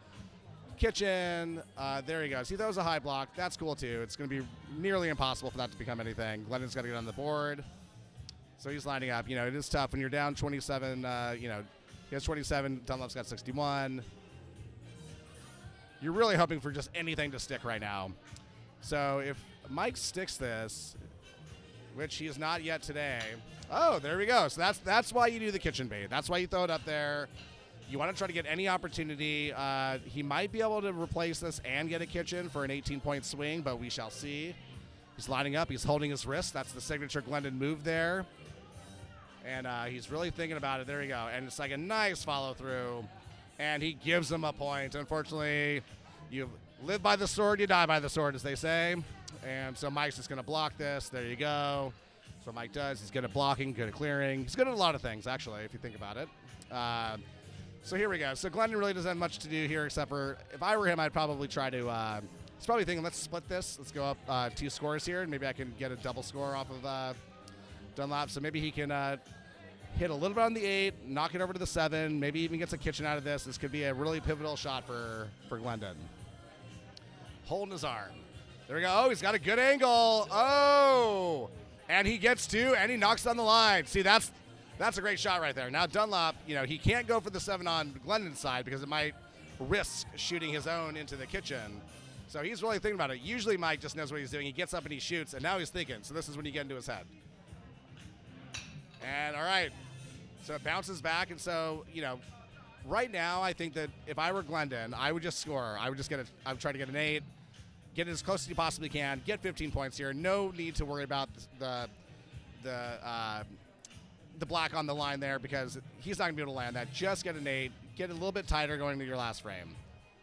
kitchen. There he goes. He throws a high block. That's cool too. It's going to be nearly impossible for that to become anything. Glendon's got to get on the board. So he's lining up. It is tough when you're down 27. He has 27. Dunlop's got 61. You're really hoping for just anything to stick right now. So if Mike sticks this, which he is not yet today. Oh, there we go. So that's why you do the kitchen bait. That's why you throw it up there. You want to try to get any opportunity. He might be able to replace this and get a kitchen for an 18-point swing, but we shall see. He's lining up. He's holding his wrist. That's the signature Glendon move there. And he's really thinking about it. There we go. And it's like a nice follow-through. And he gives him a point. Unfortunately, you live by the sword, you die by the sword, as they say. And so Mike's just going to block this. There you go. That's what Mike does. He's good at blocking, good at clearing. He's good at a lot of things, actually, if you think about it. So here we go. So Glendon really doesn't have much to do here, except for if I were him, I'd probably try to he's probably thinking, let's split this. Let's go up 2 scores here, and maybe I can get a double score off of Dunlop. So maybe he can hit a little bit on the 8, knock it over to the 7, maybe even gets a kitchen out of this. This could be a really pivotal shot for Glendon. Holding his arm. There we go. Oh, he's got a good angle. Oh! And he gets 2, and he knocks down the line. See, that's a great shot right there. Now Dunlop, he can't go for the 7 on Glendon's side because it might risk shooting his own into the kitchen. So he's really thinking about it. Usually Mike just knows what he's doing. He gets up and he shoots, and now he's thinking. So this is when you get into his head. And all right. So it bounces back, and so, right now I think that if I were Glendon, I would just score. I would try to get an 8, get it as close as you possibly can, get 15 points here. No need to worry about the black on the line there because he's not going to be able to land that. Just get an 8, get a little bit tighter going to your last frame.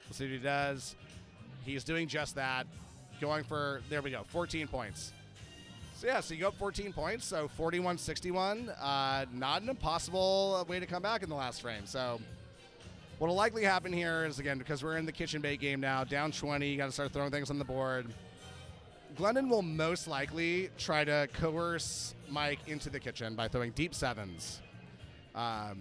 Let's see what he does. He's doing just that, going for, there we go, 14 points. So yeah, so you go up 14 points, so 41-61. Not an impossible way to come back in the last frame. So what will likely happen here is, again, because we're in the kitchen bait game now, down 20, you got to start throwing things on the board. Glendon will most likely try to coerce Mike into the kitchen by throwing deep 7s. I've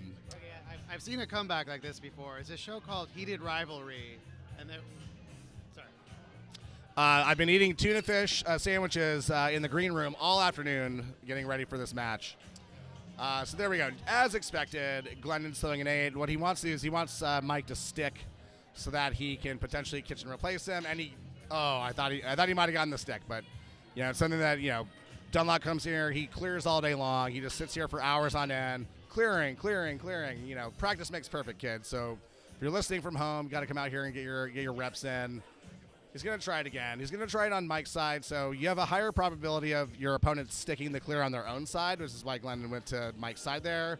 seen a comeback like this before. It's a show called Heated Rivalry, and I've been eating tuna fish sandwiches in the green room all afternoon, getting ready for this match. So there we go. As expected, Glendon's throwing an 8. What he wants to do is he wants Mike to stick so that he can potentially kitchen replace him. And I thought he might have gotten the stick, but it's something that Dunlop comes here, he clears all day long. He just sits here for hours on end, clearing. Practice makes perfect, kids. So if you're listening from home, you got to come out here and get your reps in. He's going to try it again. He's going to try it on Mike's side, so you have a higher probability of your opponent sticking the clear on their own side, which is why Glendon went to Mike's side there.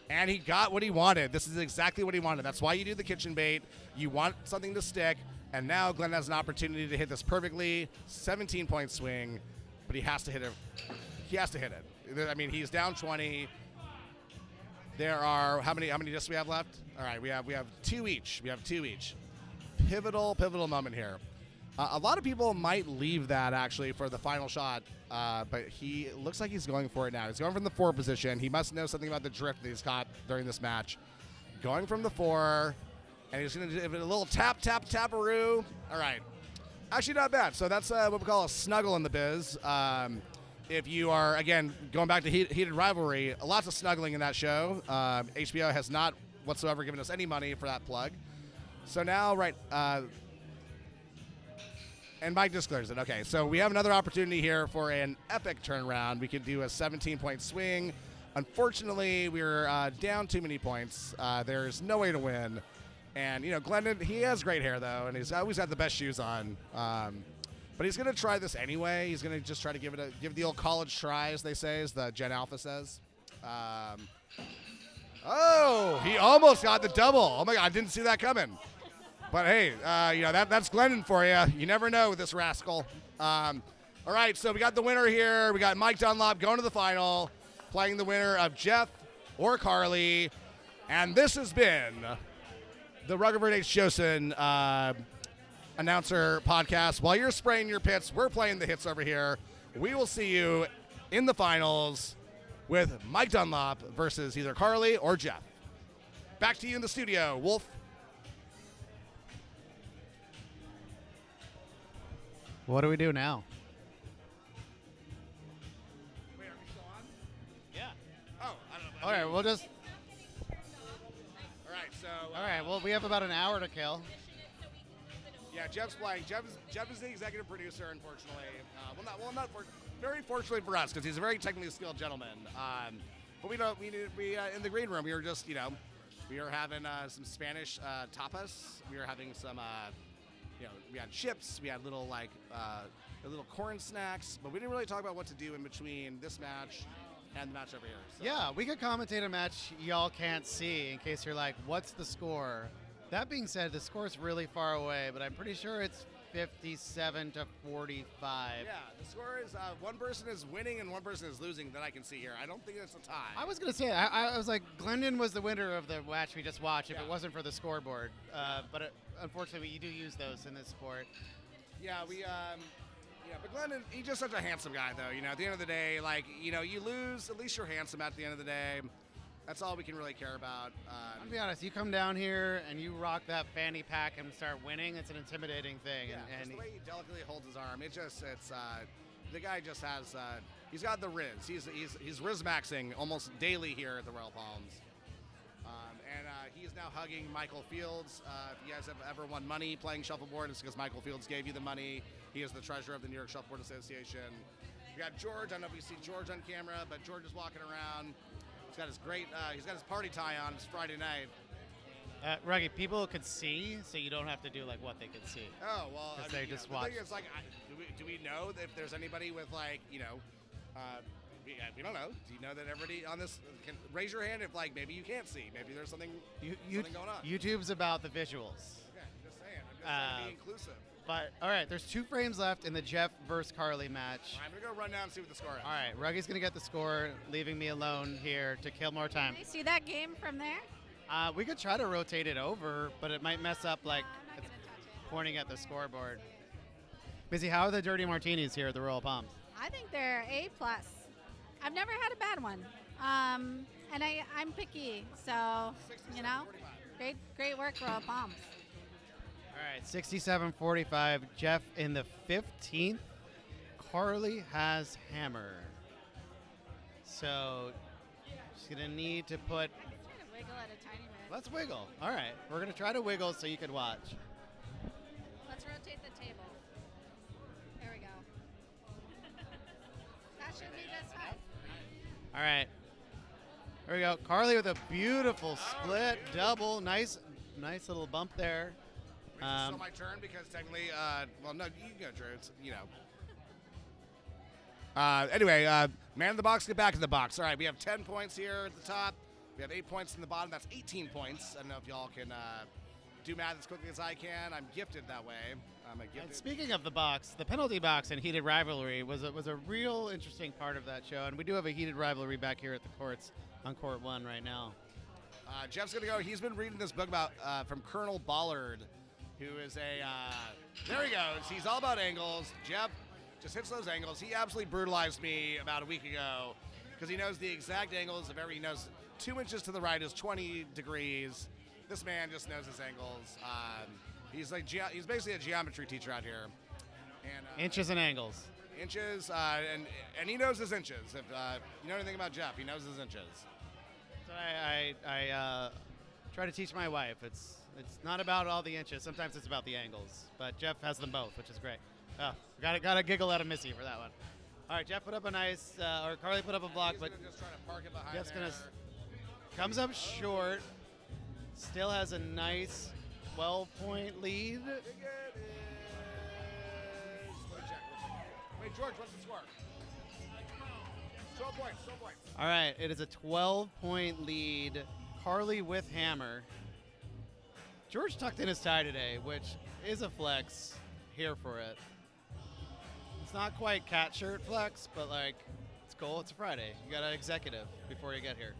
And he got what he wanted. This is exactly what he wanted. That's why you do the kitchen bait. You want something to stick, and now Glendon has an opportunity to hit this perfectly. 17-point swing, but he has to hit it. He has to hit it. I mean, he's down 20. There are, how many discs we have left? All right, we have 2 each. We have 2 each. Pivotal moment here. A lot of people might leave that, actually, for the final shot, but he looks like he's going for it now. He's going from the 4 position. He must know something about the drift that he's caught during this match. Going from the 4, and he's going to do a little tap-tap-tap-a-roo. All right. Actually, not bad. So that's what we call a snuggle in the biz. if you are, again, going back to heated rivalry, lots of snuggling in that show. HBO has not whatsoever given us any money for that plug. So now, right, and Mike just clears it. Okay, so we have another opportunity here for an epic turnaround. We could do a 17-point swing. Unfortunately, we're down too many points. There's no way to win. And, you know, Glendon, he has great hair, though, and he's always had the best shoes on. But he's going to try this anyway. He's going to just try to give the old college try, as they say, as the Gen Alpha says. Oh, he almost got the double. Oh, my God, I didn't see that coming. But, hey, you know, that's Glendon for you. You never know with this rascal. All right, so we got the winner here. We got Mike Dunlop going to the final, playing the winner of Jeff or Carly. And this has been the Rutherford H. Josen announcer podcast. While you're spraying your pits, we're playing the hits over here. We will see you in the finals with Mike Dunlop versus either Carly or Jeff. Back to you in the studio, Wolf. What do we do now? Wait, are we still on? Yeah. Oh, I don't know. All right, we'll just. All right, so. All right, well, we have about an hour to kill. Yeah, Jeff's playing. Jeff is the executive producer, unfortunately. Not very fortunately for us, because he's a very technically skilled gentleman. But we in the green room, we were just, you know, we were having some Spanish tapas. We were having some, you know, we had chips. We had little corn snacks. But we didn't really talk about what to do in between this match and the match over here. So. Yeah, we could commentate a match y'all can't see in case you're like, what's the score? That being said, the score's really far away, but I'm pretty sure it's 57 to 45. Yeah, the score is one person is winning and one person is losing that I can see here. I don't think it's a tie. I was going to say, I was like, Glendon was the winner of the match we just watched if it wasn't for the scoreboard. But unfortunately, you do use those in this sport. Yeah, but Glendon, he's just such a handsome guy, though. You know, at the end of the day, like, you know, you lose, at least you're handsome at the end of the day. That's all we can really care about. I'll be honest, you come down here and you rock that fanny pack and start winning, it's an intimidating thing. Yeah, and the way he delicately holds his arm, the guy just has, he's got the Riz. He's Riz maxing almost daily here at the Royal Palms. He's now hugging Michael Fields. If you guys have ever won money playing shuffleboard, it's because Michael Fields gave you the money. He is the treasurer of the New York Shuffleboard Association. We got George. I don't know if you see George on camera, but George is walking around. He's got his he's got his party tie on. It's Friday night. Ruggy, people could see, so you don't have to do like what they could see. Oh, well, they just watch. The thing is, like, do we know if there's anybody with, like, you know, we don't know. Do you know that everybody on this can raise your hand if, like, maybe you can't see? Maybe there's something going on. YouTube's about the visuals. Okay, I'm just saying. I'm just trying to be inclusive. But, all right, there's 2 frames left in the Jeff versus Carly match. I'm going to go run down and see what the score is. All right, Ruggy's going to get the score, leaving me alone here to kill more time. Can I see that game from there? We could try to rotate it over, but it might mess up, like, I'm not it's gonna touch it. pointing at the scoreboard. Busy, how are the Dirty Martinis here at the Royal Palms? I think they're A+. I've never had a bad one. And I'm picky, so, you know, great work, Royal Palms. All right, 67-45. Jeff in the 15th. Carly has hammer. So she's going to need to put... Let's try to wiggle at a tiny bit. Let's wiggle. All right, we're going to try to wiggle so you can watch. Let's rotate the table. There we go. That should be this high. All right. There we go. Carly with a beautiful split, double. Nice little bump there. Wait, is it still my turn? Because technically, well, no, you can go, Drew. It's, you know. Anyway, man in the box, get back in the box. All right, we have 10 points here at the top. We have 8 points in the bottom. That's 18 points. I don't know if y'all can do math as quickly as I can. I'm gifted that way. I'm a gifted. And speaking of the box, the penalty box and heated rivalry was a real interesting part of that show. And we do have a heated rivalry back here at the courts on Court 1 right now. Jeff's going to go. He's been reading this book about from Colonel Ballard, who is there he goes. He's all about angles. Jeff just hits those angles. He absolutely brutalized me about a week ago because he knows the exact angles of he knows 2 inches to the right is 20 degrees. This man just knows his angles. He's basically a geometry teacher out here. And inches and angles. Inches, and he knows his inches. If you know anything about Jeff, he knows his inches. So I try to teach my wife. It's not about all the inches. Sometimes it's about the angles. But Jeff has them both, which is great. Oh, gotta giggle at a Missy for that one. All right, Jeff put up a nice, or Carly put up a block, He's but gonna just try to park it behind Jeff's there. comes up short. Still has a nice 12-point lead. Wait, George, what's the score? 12 points, 12 points. All right, it is a 12-point lead. Carly with hammer. George tucked in his tie today, which is a flex. Here for it. It's not quite cat shirt flex, but like, it's cool. It's a Friday. You got an executive before you get here.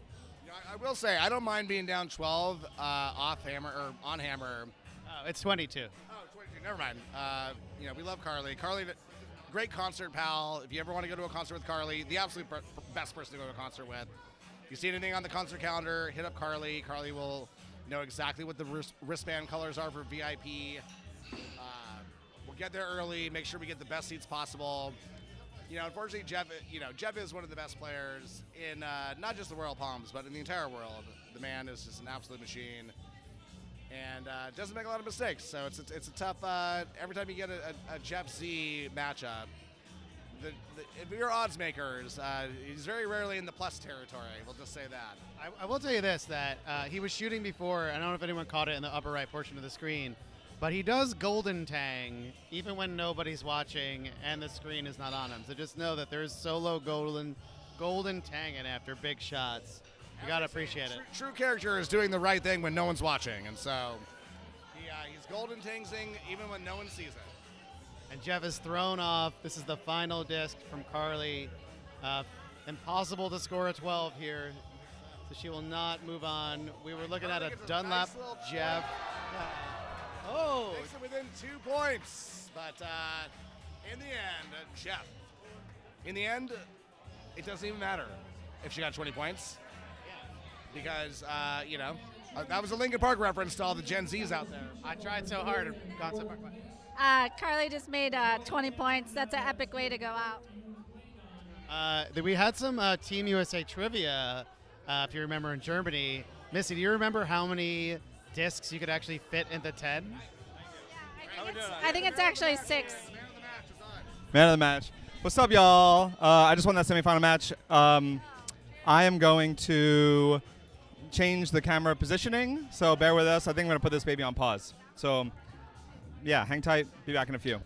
Yeah, I will say, I don't mind being down 12 off hammer or on hammer. Oh, it's 22. Oh, 22. Never mind. We love Carly. Carly, great concert pal. If you ever want to go to a concert with Carly, the absolute best person to go to a concert with. If you see anything on the concert calendar, hit up Carly. Carly will know exactly what the wristband colors are for VIP. We'll get there early, make sure we get the best seats possible. Unfortunately, Jeff is one of the best players in not just the Royal Palms, but in the entire world. The man is just an absolute machine, and doesn't make a lot of mistakes. So it's a tough. Every time you get a Jeff Z matchup, if you're odds makers, he's very rarely in the plus territory. We'll just say that. I will tell you this, that he was shooting before. I don't know if anyone caught it in the upper right portion of the screen, but he does golden tang even when nobody's watching and the screen is not on him. So just know that there's solo golden tanging after big shots. You got to appreciate it. True character is doing the right thing when no one's watching, and so he's golden tangsing even when no one sees it. And Jeff is thrown off. This is the final disc from Carly. Impossible to score a 12 here, so she will not move on. We were looking at a Dunlap nice little Jeff. Oh! Makes it within 2 points, but in the end, Jeff. In the end, it doesn't even matter if she got 20 points, because that was a Linkin Park reference to all the Gen Zs out there. I tried so hard at Concept Park. Carly just made 20 points. That's an epic way to go out. We had some Team USA trivia, if you remember, in Germany. Missy, do you remember how many discs you could actually fit into 10? I think it's actually 6. Man of the match. What's up, y'all? I just won that semifinal match. I am going to change the camera positioning, so bear with us. I think I'm going to put this baby on pause. So, yeah, hang tight. Be back in a few.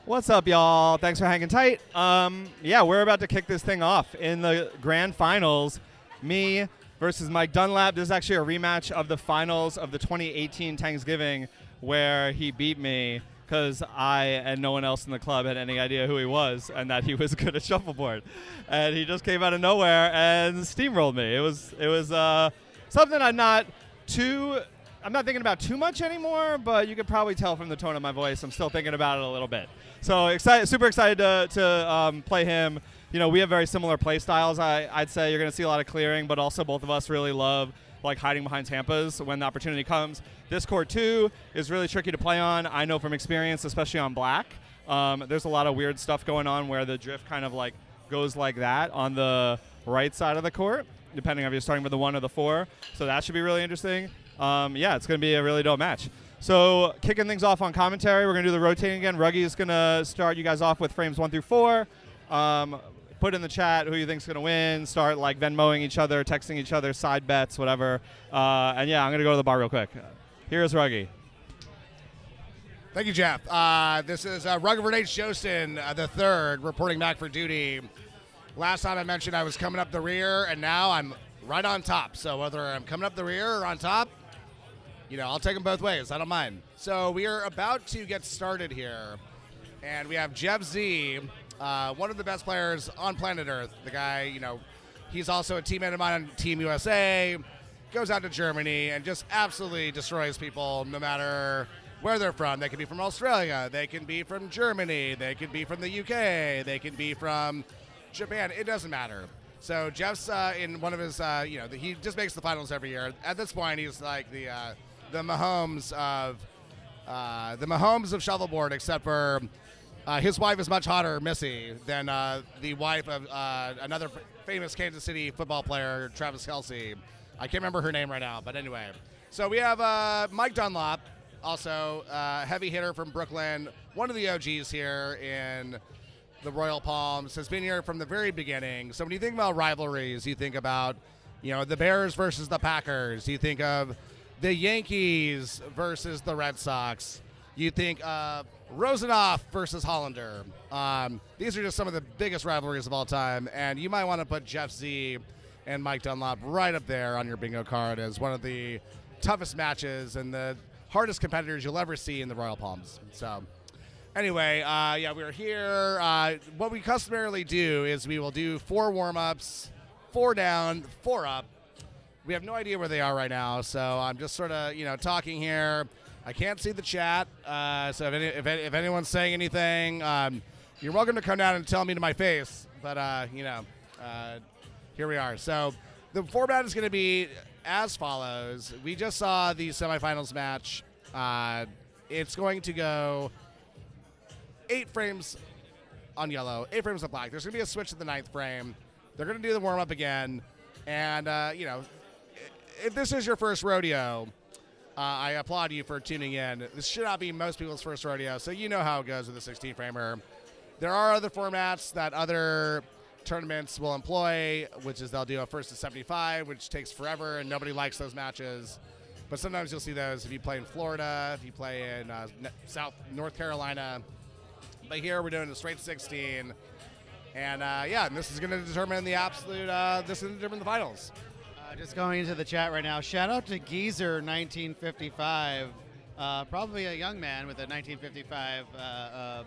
What's up, y'all? Thanks for hanging tight. Yeah, we're about to kick this thing off in the grand finals. Me versus Mike Dunlap. This is actually a rematch of the finals of the 2018 Tangsgiving, where he beat me because I and no one else in the club had any idea who he was and that he was good at shuffleboard. And he just came out of nowhere and steamrolled me. It was something I'm not thinking about too much anymore, but you could probably tell from the tone of my voice I'm still thinking about it a little bit. So super excited to play him. You know, we have very similar play styles. I'd say you're going to see a lot of clearing, but also both of us really love like hiding behind tampas when the opportunity comes. This court too is really tricky to play on. I know from experience, especially on black. There's a lot of weird stuff going on where the drift kind of like goes like that on the right side of the court, depending on if you're starting with the 1 or the 4. So that should be really interesting. Yeah, it's going to be a really dope match. So kicking things off on commentary, we're going to do the rotating again. Ruggy is going to start you guys off with frames 1 through 4. Put in the chat who you think's going to win. Start like Venmoing each other, texting each other, side bets, whatever. And yeah, I'm going to go to the bar real quick. Here's Ruggy. Thank you, Jeff. This is Rutherford H. Jostin the third reporting back for duty. Last time I mentioned I was coming up the rear, and now I'm right on top. So whether I'm coming up the rear or on top, you know, I'll take them both ways. I don't mind. So we are about to get started here, and we have Jeff Z, one of the best players on planet Earth. The guy, you know, he's also a teammate of mine on Team USA, goes out to Germany and just absolutely destroys people no matter where they're from. They can be from Australia, they can be from Germany, they can be from the UK, they can be from Japan. It doesn't matter. So Jeff's in one of his, you know, he just makes the finals every year. At this point, he's like the Mahomes of shuffleboard, except for his wife is much hotter, Missy, than the wife of another famous Kansas City football player, Travis Kelce. I can't remember her name right now, but anyway. So we have Mike Dunlap, also heavy hitter from Brooklyn, one of the OGs here in the Royal Palms, has been here from the very beginning. So when you think about rivalries, you think about, you know, the Bears versus the Packers. You think of the Yankees versus the Red Sox. You think of Rosenoff versus Hollander. These are just some of the biggest rivalries of all time, and you might want to put Jeff Z and Mike Dunlap right up there on your bingo card as one of the toughest matches and the hardest competitors you'll ever see in the Royal Palms. So anyway, yeah, we're here. What we customarily do is we will do 4 warm-ups, 4 down, 4 up. We have no idea where they are right now, so I'm just sort of, you know, talking here. I can't see the chat, so if anyone's saying anything, you're welcome to come down and tell me to my face. But, you know, here we are. So the format is going to be as follows. We just saw the semifinals match. It's going to go 8 frames on yellow, 8 frames on black. There's going to be a switch at the 9th frame. They're going to do the warm-up again. And, you know, if this is your first rodeo, I applaud you for tuning in. This should not be most people's first rodeo, so you know how it goes with a 16-framer. There are other formats that other tournaments will employ, which is they'll do a first to 75, which takes forever, and nobody likes those matches. But sometimes you'll see those if you play in Florida, if you play in North Carolina. But here we're doing a straight 16. And, yeah, and this is going to determine the absolute, this is going to determine the finals. Just going into the chat right now. Shout out to Geezer 1955, probably a young man with a 1955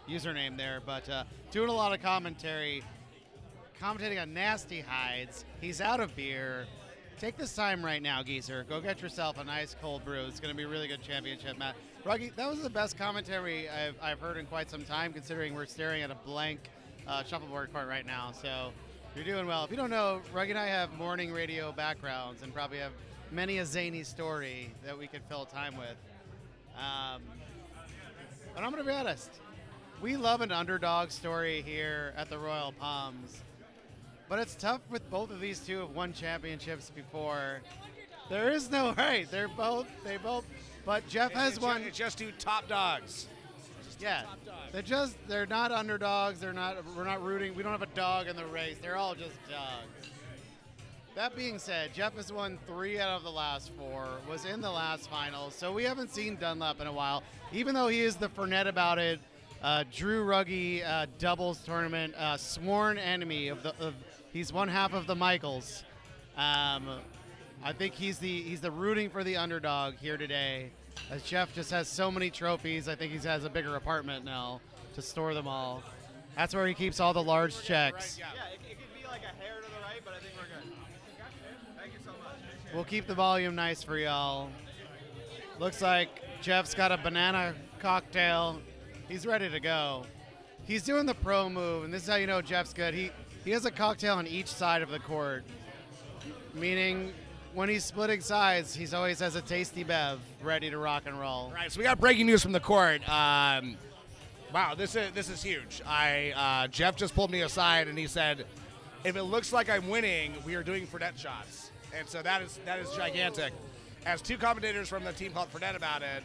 username there, but doing a lot of commentating on Nasty Hides. He's out of beer. Take this time right now, Geezer. Go get yourself a nice cold brew. It's going to be a really good championship match. Ruggy, that was the best commentary I've heard in quite some time, considering we're staring at a blank shuffleboard court right now. So you're doing well. If you don't know, Ruggy and I have morning radio backgrounds and probably have many a zany story that we could fill time with. But I'm going to be honest. We love an underdog story here at the Royal Palms. But it's tough with both of these two have won championships before. There is no right. They both. But Jeff has won. It's just 2 top dogs. Yeah, they're not underdogs. We're not rooting. We don't have a dog in the race. They're all just dogs. That being said, Jeff has won 3 out of the last 4, was in the last final, so we haven't seen Dunlap in a while. Even though he is the Fernet about it, Drew Ruggie doubles tournament, sworn enemy of he's one half of the Michaels. I think he's the rooting for the underdog here today. As Jeff just has so many trophies, I think he has a bigger apartment now to store them all. That's where he keeps all the large checks. Right, yeah, it could be like a hair to the right, but I think we're good. Thank you so much. We'll keep the volume nice for y'all. Looks like Jeff's got a banana cocktail. He's ready to go. He's doing the pro move, and this is how you know Jeff's good. He has a cocktail on each side of the court, meaning when he's splitting sides, he's always has a tasty bev ready to rock and roll. All right, so we got breaking news from the court. Wow, this is huge. Jeff just pulled me aside and he said, if it looks like I'm winning, we are doing Fredette shots, and so that is gigantic. As two commentators from the team called Fredette about it,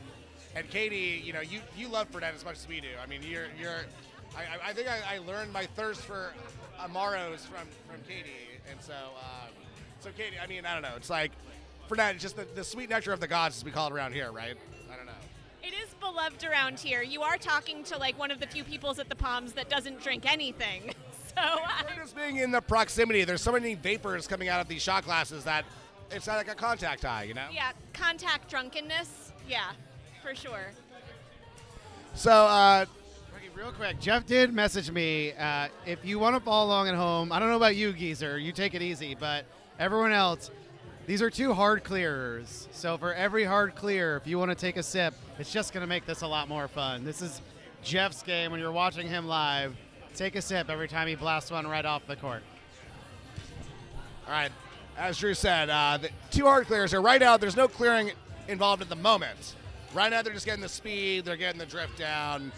and Katie, you know, you love Fredette as much as we do. I mean, I think I learned my thirst for Amaros from Katie, and so Katie, I mean, I don't know. It's like Fredette, it's just the sweet nectar of the gods, as we call it around here, right? I don't know. It is beloved around here. You are talking to like one of the few peoples at the Palms that doesn't drink anything. So We're just being in the proximity. There's so many vapors coming out of these shot glasses that it's like a contact high, you know? yeah, contact drunkenness. Yeah, for sure. So, Real quick, Jeff did message me. If you want to follow along at home, I don't know about you, Geezer. You take it easy, but everyone else, these are 2 hard clearers. So for every hard clear, if you want to take a sip, it's just going to make this a lot more fun. This is Jeff's game when you're watching him live. Take a sip every time he blasts one right off the court. all right, as Drew said, the 2 hard clears are right out. There's no clearing involved at the moment. Right now, they're just getting the speed. They're getting the drift down.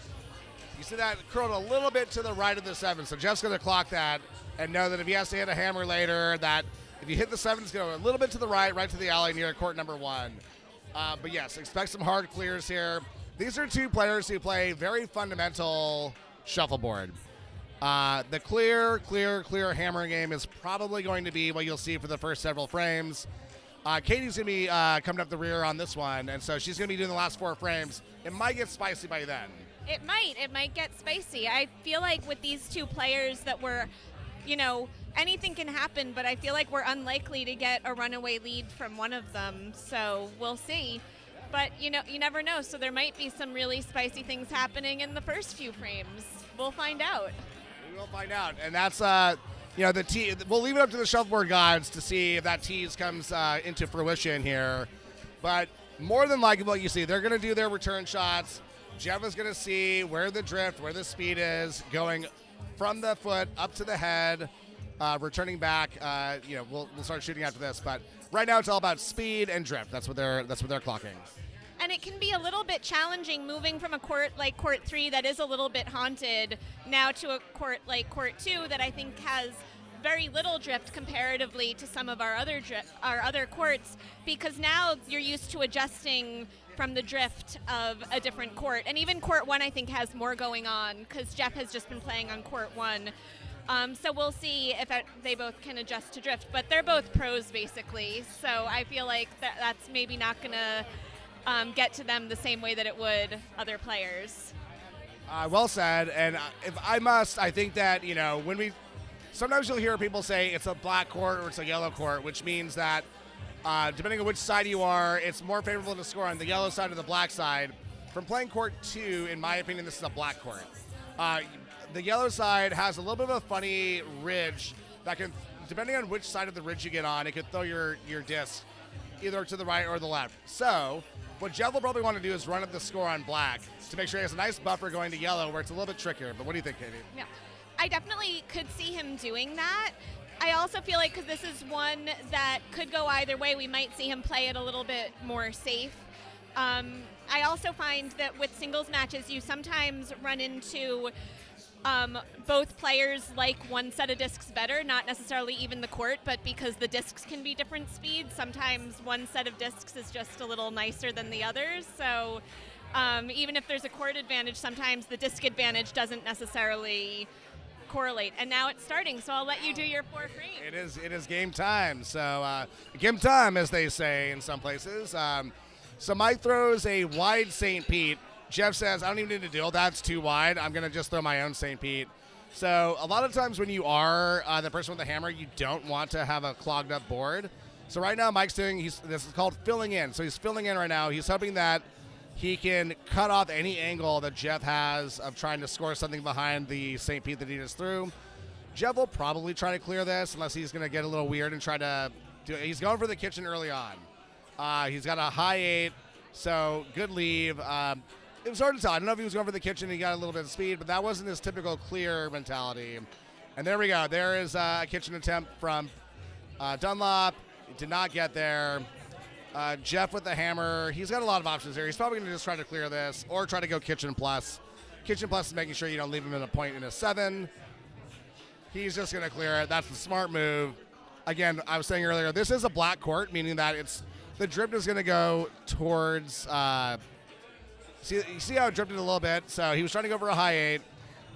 You see that curled a little bit to the right of the 7, so Jeff's going to clock that and know that if he has to hit a hammer later, that if you hit the 7, it's going to go a little bit to the right to the alley near court number 1. But yes, expect some hard clears here. These are 2 players who play very fundamental shuffleboard. The clear hammer game is probably going to be what you'll see for the first several frames. Katie's going to be coming up the rear on this one, and so she's going to be doing the last 4 frames. It might get spicy by then. It might get spicy. I feel like with these 2 players that we're, you know, anything can happen, but I feel like we're unlikely to get a runaway lead from one of them. So we'll see. But, you know, you never know. So there might be some really spicy things happening in the first few frames. We'll find out. We will find out. And that's, you know, we'll leave it up to the shuffleboard gods to see if that tease comes into fruition here. But more than likely what you see, they're going to do their return shots. Jeff is going to see where the drift, where the speed is, going from the foot up to the head, returning back. You know, we'll start shooting after this, but right now it's all about speed and drift. That's what they're clocking. And it can be a little bit challenging moving from a court like court 3 that is a little bit haunted now to a court like court 2 that I think has very little drift comparatively to some of our other courts, because now you're used to adjusting from the drift of a different court. And even court 1 I think has more going on because Jeff has just been playing on court 1. So we'll see if they both can adjust to drift, but they're both pros basically. So I feel like that's maybe not going to get to them the same way that it would other players. Well said. And if I must, I think that, you know, sometimes you'll hear people say it's a black court or it's a yellow court, which means that depending on which side you are, it's more favorable to score on the yellow side or the black side. From playing court 2, in my opinion, this is a black court. The yellow side has a little bit of a funny ridge that can, depending on which side of the ridge you get on, it could throw your disc either to the right or the left. So what Jeff will probably want to do is run up the score on black to make sure he has a nice buffer going to yellow where it's a little bit trickier. But what do you think, Katie? Yeah, I definitely could see him doing that. I also feel like because this is one that could go either way, we might see him play it a little bit more safe. I also find that with singles matches, you sometimes run into both players like one set of discs better, not necessarily even the court, but because the discs can be different speeds, sometimes one set of discs is just a little nicer than the others. So even if there's a court advantage, sometimes the disc advantage doesn't necessarily correlate. And now it's starting, so I'll let you do your 4 frames. It is game time. So game time, as they say in some places. So Mike throws a wide St. Pete. Jeff says, I don't even need to deal with that. It's too wide. I'm going to just throw my own St. Pete. So a lot of times when you are the person with the hammer, you don't want to have a clogged up board. So right now Mike's doing, this is called filling in. So he's filling in right now. He's hoping that he can cut off any angle that Jeff has of trying to score something behind the St. Pete that he just threw. Jeff will probably try to clear this unless he's going to get a little weird and try to do it. He's going for the kitchen early on. He's got a high 8, so good leave. It was hard to tell. I don't know if he was going for the kitchen. He got a little bit of speed, but that wasn't his typical clear mentality. And there we go. There is a kitchen attempt from Dunlop. He did not get there. Jeff with the hammer. He's got a lot of options here. He's probably going to just try to clear this or try to go kitchen plus. Kitchen plus is making sure you don't leave him in a point in a 7. He's just going to clear it. That's the smart move. Again, I was saying earlier, this is a black court, meaning that the drift is going to go towards see how it drifted a little bit? So he was trying to go for a high 8.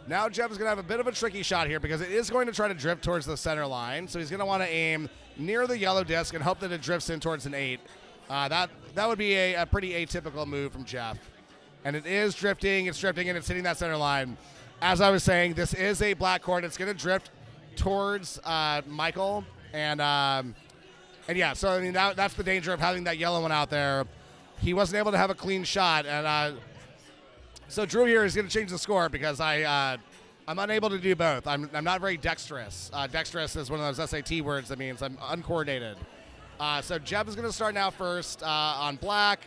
Now Jeff is going to have a bit of a tricky shot here because it is going to try to drift towards the center line. So he's going to want to aim near the yellow disc and hope that it drifts in towards an 8. That would be a pretty atypical move from Jeff. And it is drifting. It's drifting, and it's hitting that center line. As I was saying, this is a black court. It's going to drift towards Michael. And yeah, so I mean that's the danger of having that yellow one out there. He wasn't able to have a clean shot, and so Drew here is going to change the score because I'm unable to do both. I'm not very dexterous. Dexterous is one of those SAT words that means I'm uncoordinated. So Jeff is going to start now first on black.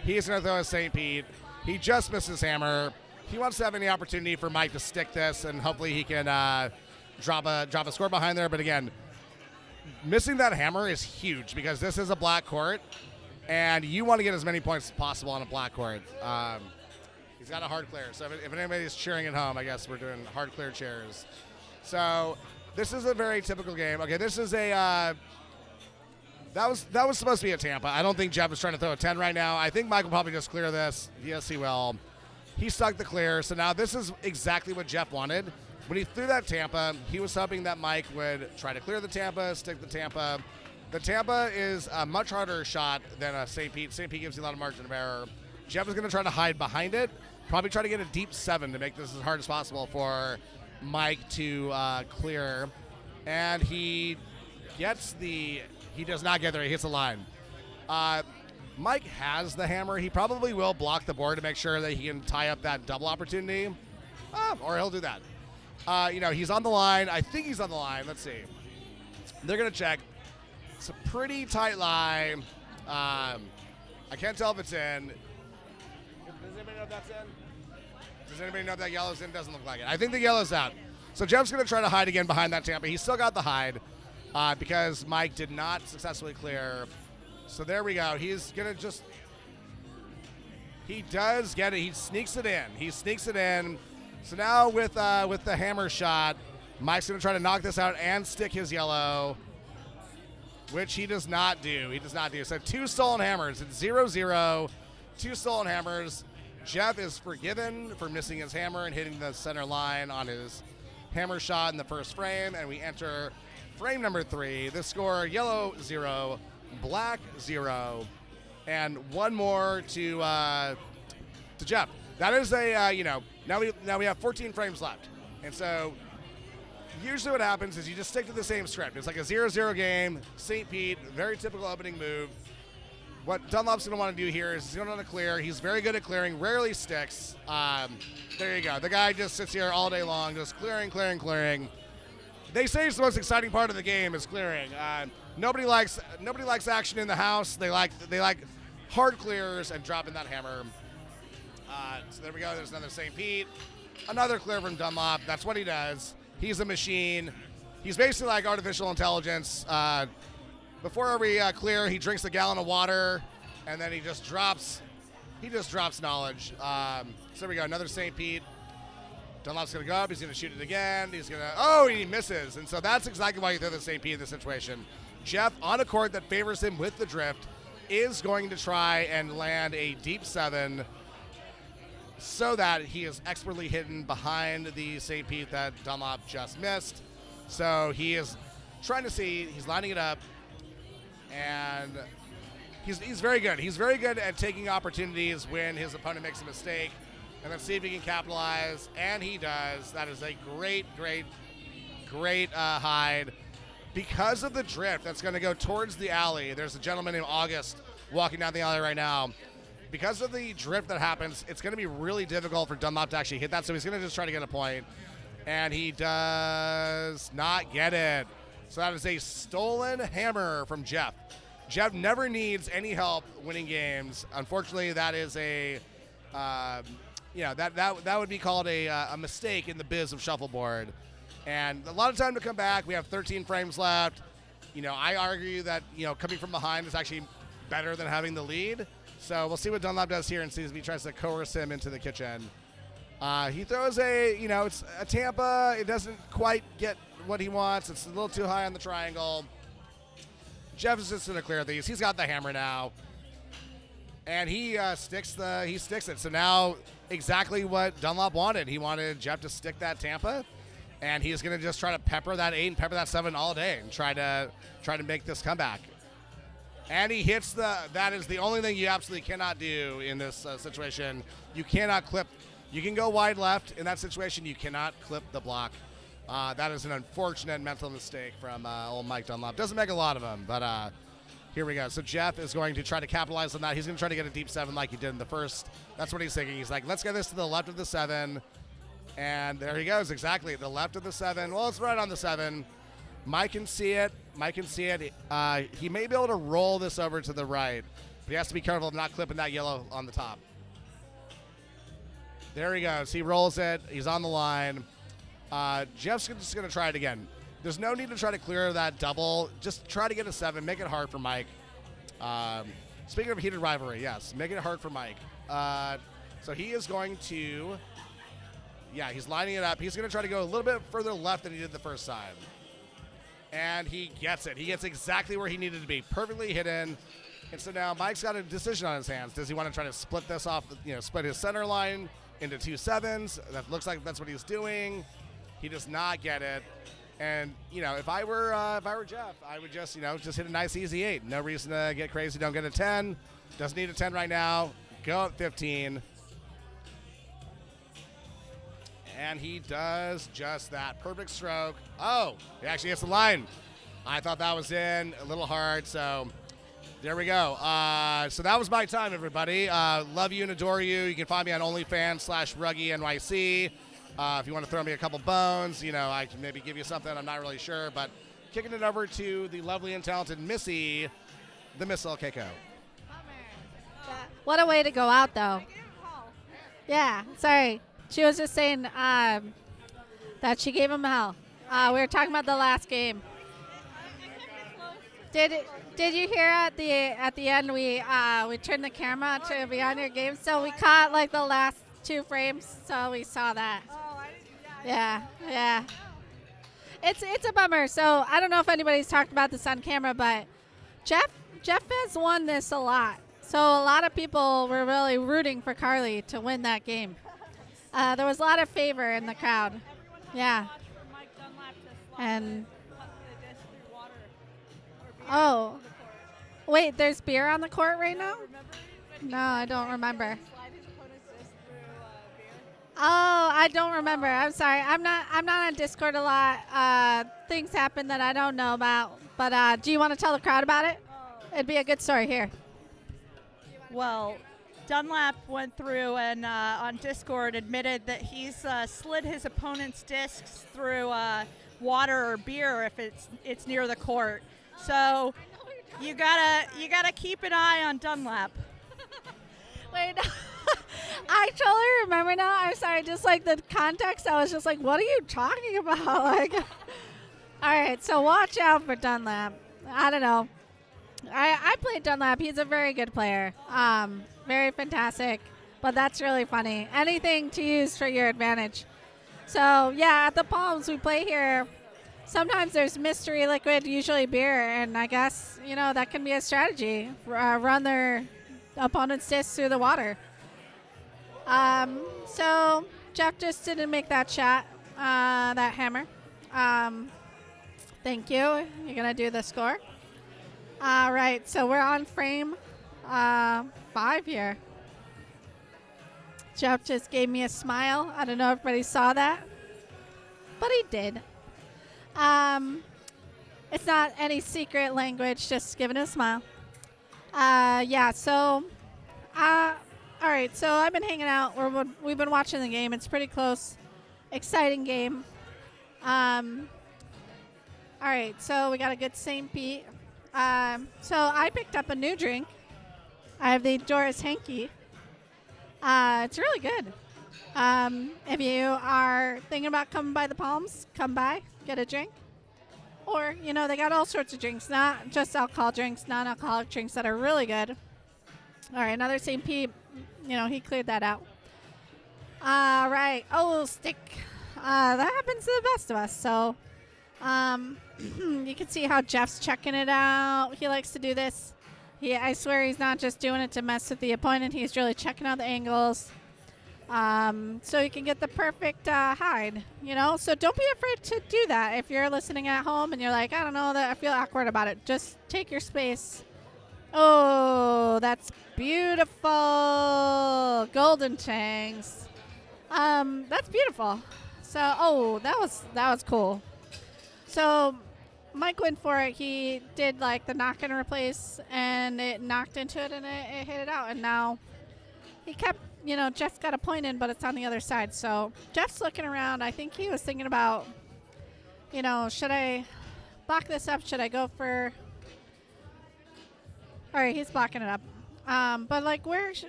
He's going to throw a St. Pete. He just missed his hammer. He wants to have any opportunity for Mike to stick this, and hopefully he can drop a score behind there. But again, missing that hammer is huge because this is a black court. And you want to get as many points as possible on a black court. He's got a hard clear. So if anybody's cheering at home, I guess we're doing hard clear chairs. So this is a very typical game. Okay, this is a that was supposed to be a Tampa. I don't think Jeff is trying to throw a 10 right now. I think Mike will probably just clear this. Yes, he will. He stuck the clear. So now this is exactly what Jeff wanted. When he threw that Tampa, he was hoping that Mike would try to clear the Tampa, stick the Tampa. The Tampa is a much harder shot than a St. Pete. St. Pete gives you a lot of margin of error. Jeff is going to try to hide behind it, probably try to get a deep 7 to make this as hard as possible for Mike to clear. And he does not get there. He hits the line. Mike has the hammer. He probably will block the board to make sure that he can tie up that double opportunity. Or he'll do that. He's on the line. I think he's on the line. Let's see. They're going to check. It's a pretty tight line. I can't tell if it's in. Does anybody know if that's in? Does anybody know if that yellow's in? Doesn't look like it. I think the yellow's out. So Jeff's going to try to hide again behind that Tampa. He's still got the hide because Mike did not successfully clear. So there we go. He's going to he does get it. He sneaks it in. So now with the hammer shot, Mike's going to try to knock this out and stick his yellow, which he does not do. So 2 stolen hammers. It's 0-0. 2 stolen hammers. Jeff is forgiven for missing his hammer and hitting the center line on his hammer shot in the first frame, and we enter frame number 3. The score: yellow 0, black 0, and 1 more to Jeff. That is now we have 14 frames left, and so usually what happens is you just stick to the same script. It's like a 0-0 game. St. Pete, very typical opening move. What Dunlop's going to want to do here is he's going to want to clear. He's very good at clearing, rarely sticks. There you go. The guy just sits here all day long, just clearing. They say it's the most exciting part of the game is clearing. Nobody likes action in the house. They like hard clears and dropping that hammer. So there we go. There's another St. Pete. Another clear from Dunlop. That's what he does. He's a machine. He's basically like artificial intelligence. Before every clear, he drinks a gallon of water, and then he just drops knowledge. So there we go, another St. Pete. Dunlop's going to go up. He's going to shoot it again. He misses. And so that's exactly why you throw the St. Pete in this situation. Jeff, on a court that favors him with the drift, is going to try and land a deep 7 so that he is expertly hidden behind the St. Pete that Dunlop just missed. So he is trying to see. He's lining it up. And he's very good. He's very good at taking opportunities when his opponent makes a mistake. and then see if he can capitalize, and he does. That is a great hide. Because of the drift that's going to go towards the alley, there's a gentleman named August walking down the alley right now. Because of the drift that happens, it's going to be really difficult for Dunlop to actually hit that, so he's going to just try to get a point. And he does not get it. So that is a stolen hammer from Jeff. Jeff never needs any help winning games. Unfortunately, that is a, that would be called a mistake in the biz of shuffleboard. And a lot of time to come back. We have 13 frames left. I argue that, coming from behind is actually better than having the lead. So we'll see what Dunlop does here and see if he tries to coerce him into the kitchen. He throws it's a Tampa. It doesn't quite get what he wants. It's a little too high on the triangle. Jeff is just going to clear these. He's got the hammer now. And he sticks it. So now exactly what Dunlop wanted. He wanted Jeff to stick that Tampa. And he's going to just try to pepper that 8 and pepper that 7 all day and try to make this comeback. And he hits that is the only thing you absolutely cannot do in this situation. You cannot clip. You can go wide left in that situation. You cannot clip the block. That is an unfortunate mental mistake from old Mike Dunlop. Doesn't make a lot of them, but here we go. So Jeff is going to try to capitalize on that. He's going to try to get a deep 7 like he did in the first. That's what he's thinking. He's like, let's get this to the left of the 7. And there he goes, exactly. The left of the 7. Well, it's right on the 7. Mike can see it. He may be able to roll this over to the right, but he has to be careful of not clipping that yellow on the top. There he goes. He rolls it. He's on the line. Jeff's just going to try it again. There's no need to try to clear that double. Just try to get a 7. Make it hard for Mike. Speaking of heated rivalry, yes, make it hard for Mike. So he is going to, he's lining it up. He's going to try to go a little bit further left than he did the first time. And he gets it. He gets exactly where he needed to be. Perfectly hidden. And so now Mike's got a decision on his hands. Does he want to try to split this off, split his center line into 2 7s? That looks like that's what he's doing. He does not get it. And, if I were Jeff, I would just hit a nice easy 8. No reason to get crazy. Don't get a 10. Doesn't need a 10 right now. Go up 15. And he does just that. Perfect stroke. Oh, he actually hits the line. I thought that was in a little hard, so there we go. So that was my time, everybody. Love you and adore you. You can find me on OnlyFans/RuggyNYC. If you want to throw me a couple bones, I can maybe give you something. I'm not really sure, but kicking it over to the lovely and talented Missy, the Missile Keiko. What a way to go out, though. Yeah, sorry. She was just saying that she gave him hell. We were talking about the last game. Did you hear at the end we turned the camera to be on your game, so we caught like the last 2 frames, so we saw that. Oh, I didn't. Yeah. It's a bummer. So I don't know if anybody's talked about this on camera, but Jeff has won this a lot. So a lot of people were really rooting for Carly to win that game. There was a lot of favor in the crowd. Yeah. And oh, wait, there's beer on the court right now? No, I don't remember. Oh, I don't remember. I'm sorry. I'm not on Discord a lot. Things happen that I don't know about. But do you want to tell the crowd about it? It'd be a good story here. Well, Dunlap went through and on Discord admitted that he's slid his opponent's discs through water or beer if it's near the court. So you gotta keep an eye on Dunlap. Wait, I totally remember now. I'm sorry, just like the context, I was just like, what are you talking about? Like, all right, so watch out for Dunlap. I don't know. I played Dunlap. He's a very good player. Very fantastic. But that's really funny. Anything to use for your advantage. So, yeah, at the Palms, we play here. Sometimes there's mystery liquid, usually beer, and I guess, that can be a strategy. Run their opponent's disc through the water. So Jeff just didn't make that shot, that hammer. Thank you. You're going to do the score. All right, so we're on frame 5 here. Jeff just gave me a smile. I don't know if everybody saw that, but he did. It's not any secret language, just giving a smile. Yeah, so, all right, so I've been hanging out. We've been watching the game. It's pretty close. Exciting game. All right, so we got a good St. Pete. So I picked up a new drink. I have the Doris Hanky. It's really good. If you are thinking about coming by the Palms, come by, get a drink. Or, you know, they got all sorts of drinks, not just alcohol drinks, non-alcoholic drinks that are really good. All right, another St. Pete, you know, he cleared that out. All right, oh, stick. That happens to the best of us. So you can see how Jeff's checking it out. He likes to do this. I swear he's not just doing it to mess with the opponent. He's really checking out the angles. So you can get the perfect hide, you know. So don't be afraid to do that. If you're listening at home and you're like, I don't know, that I feel awkward about it, just take your space. Oh, that's beautiful. Golden Tangs. That's beautiful. So, oh, that was cool. So Mike went for it. He did like the knock and replace, and it knocked into it, and it hit it out. And now he kept, you know, Jeff's got a point in, but it's on the other side. So Jeff's looking around. I think he was thinking about, you know, should I block this up? Should I go for? All right, he's blocking it up. But like,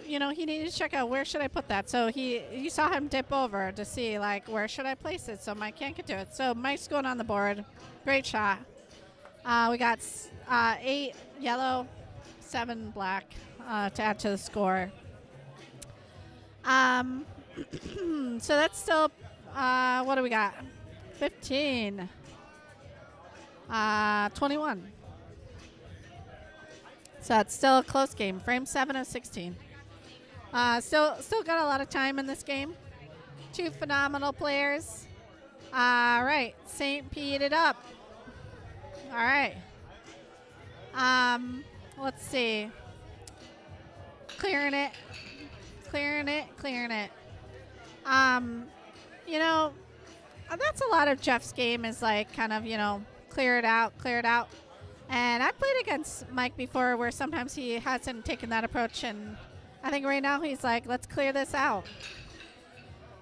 you know, he needed to check out where should I put that. So you saw him dip over to see like where should I place it. So Mike can't get to it. So Mike's going on the board. Great shot. We got 8 yellow, 7 black to add to the score. So that's still, what do we got? 15. 21. So it's still a close game. Frame 7 of 16. Still got a lot of time in this game. 2 phenomenal players. All right, St. Pete it up. All right. Let's see. Clearing it. You know, that's a lot of Jeff's game is like kind of, you know, clear it out. And I've played against Mike before where sometimes he hasn't taken that approach, and I think right now he's like, let's clear this out.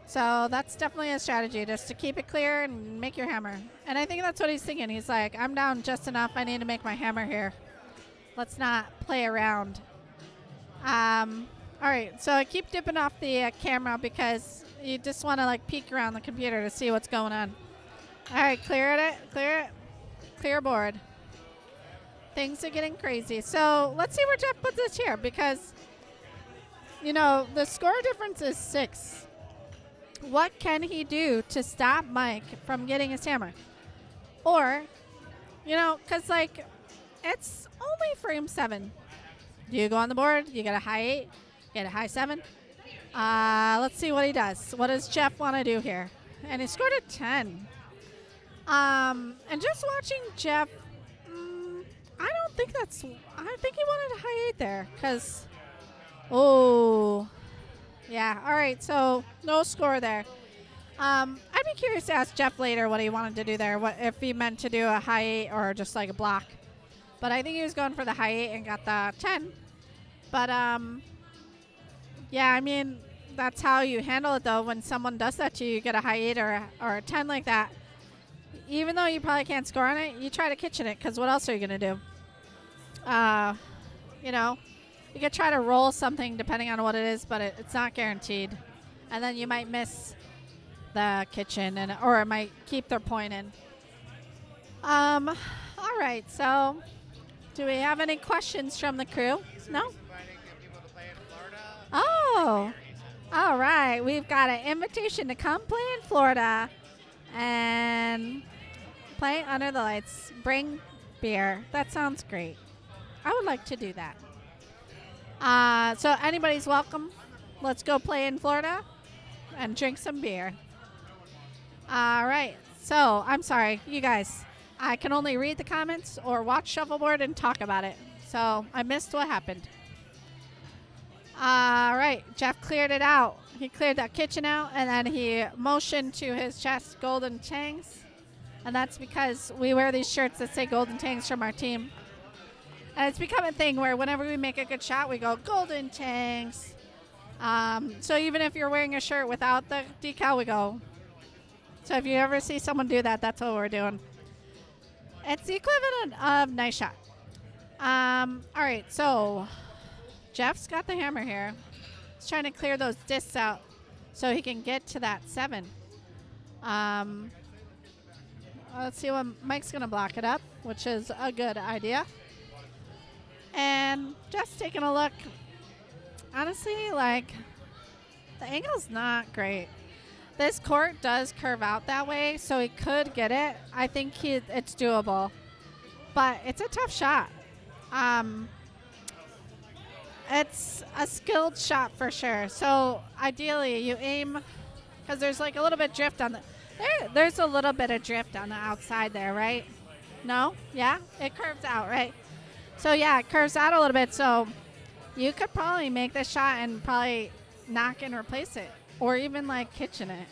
So that's definitely a strategy, just to keep it clear and make your hammer. And I think that's what he's thinking. He's like, I'm down just enough. I need to make my hammer here. Let's not play around. All right, so I keep dipping off the camera because you just want to like peek around the computer to see what's going on. All right, clear board. Things are getting crazy. So let's see where Jeff puts this here because, you know, the score difference is 6. What can he do to stop Mike from getting his hammer? Or, you know, because, like, it's only frame 7. Do you go on the board? You get a high 8? Get a high 7? Let's see what he does. What does Jeff want to do here? And he scored a 10. And just watching Jeff, I think he wanted a high 8 there because, oh, yeah. All right, so no score there. I'd be curious to ask Jeff later what he wanted to do there, what if he meant to do a high 8 or just like a block. But I think he was going for the high 8 and got the 10. But, yeah, I mean, that's how you handle it, though. When someone does that to you, you get a high 8 or a 10 like that. Even though you probably can't score on it, you try to kitchen it because what else are you going to do? You know, you could try to roll something depending on what it is, but it's not guaranteed. And then you might miss the kitchen, or it might keep their point in. All right, so do we have any questions from the crew? No? Oh, all right. We've got an invitation to come play in Florida and play under the lights. Bring beer. That sounds great. I would like to do that. So anybody's welcome. Let's go play in Florida and drink some beer. All right. So I'm sorry, you guys. I can only read the comments or watch Shuffleboard and talk about it. So I missed what happened. All right. Jeff cleared it out. he cleared that kitchen out, and then he motioned to his chest, Golden Tangs. And that's because we wear these shirts that say Golden Tangs from our team. And it's become a thing where whenever we make a good shot, we go, Golden Tangs. So even if you're wearing a shirt without the decal, we go. So if you ever see someone do that, that's what we're doing. It's the equivalent of nice shot. All right, so Jeff's got the hammer here. He's trying to clear those discs out so he can get to that 7. Let's see when Mike's going to block it up, which is a good idea. And Jeff's taking a look. Honestly, like, the angle's not great. This court does curve out that way, so he could get it. I think it's doable. But it's a tough shot. It's a skilled shot for sure. So ideally, you aim, because there's like a little bit drift on the, there's a little bit of drift on the outside there, right? No? Yeah? It curves out, right? So yeah, it curves out a little bit. So you could probably make this shot and probably knock and replace it, or even like kitchen it.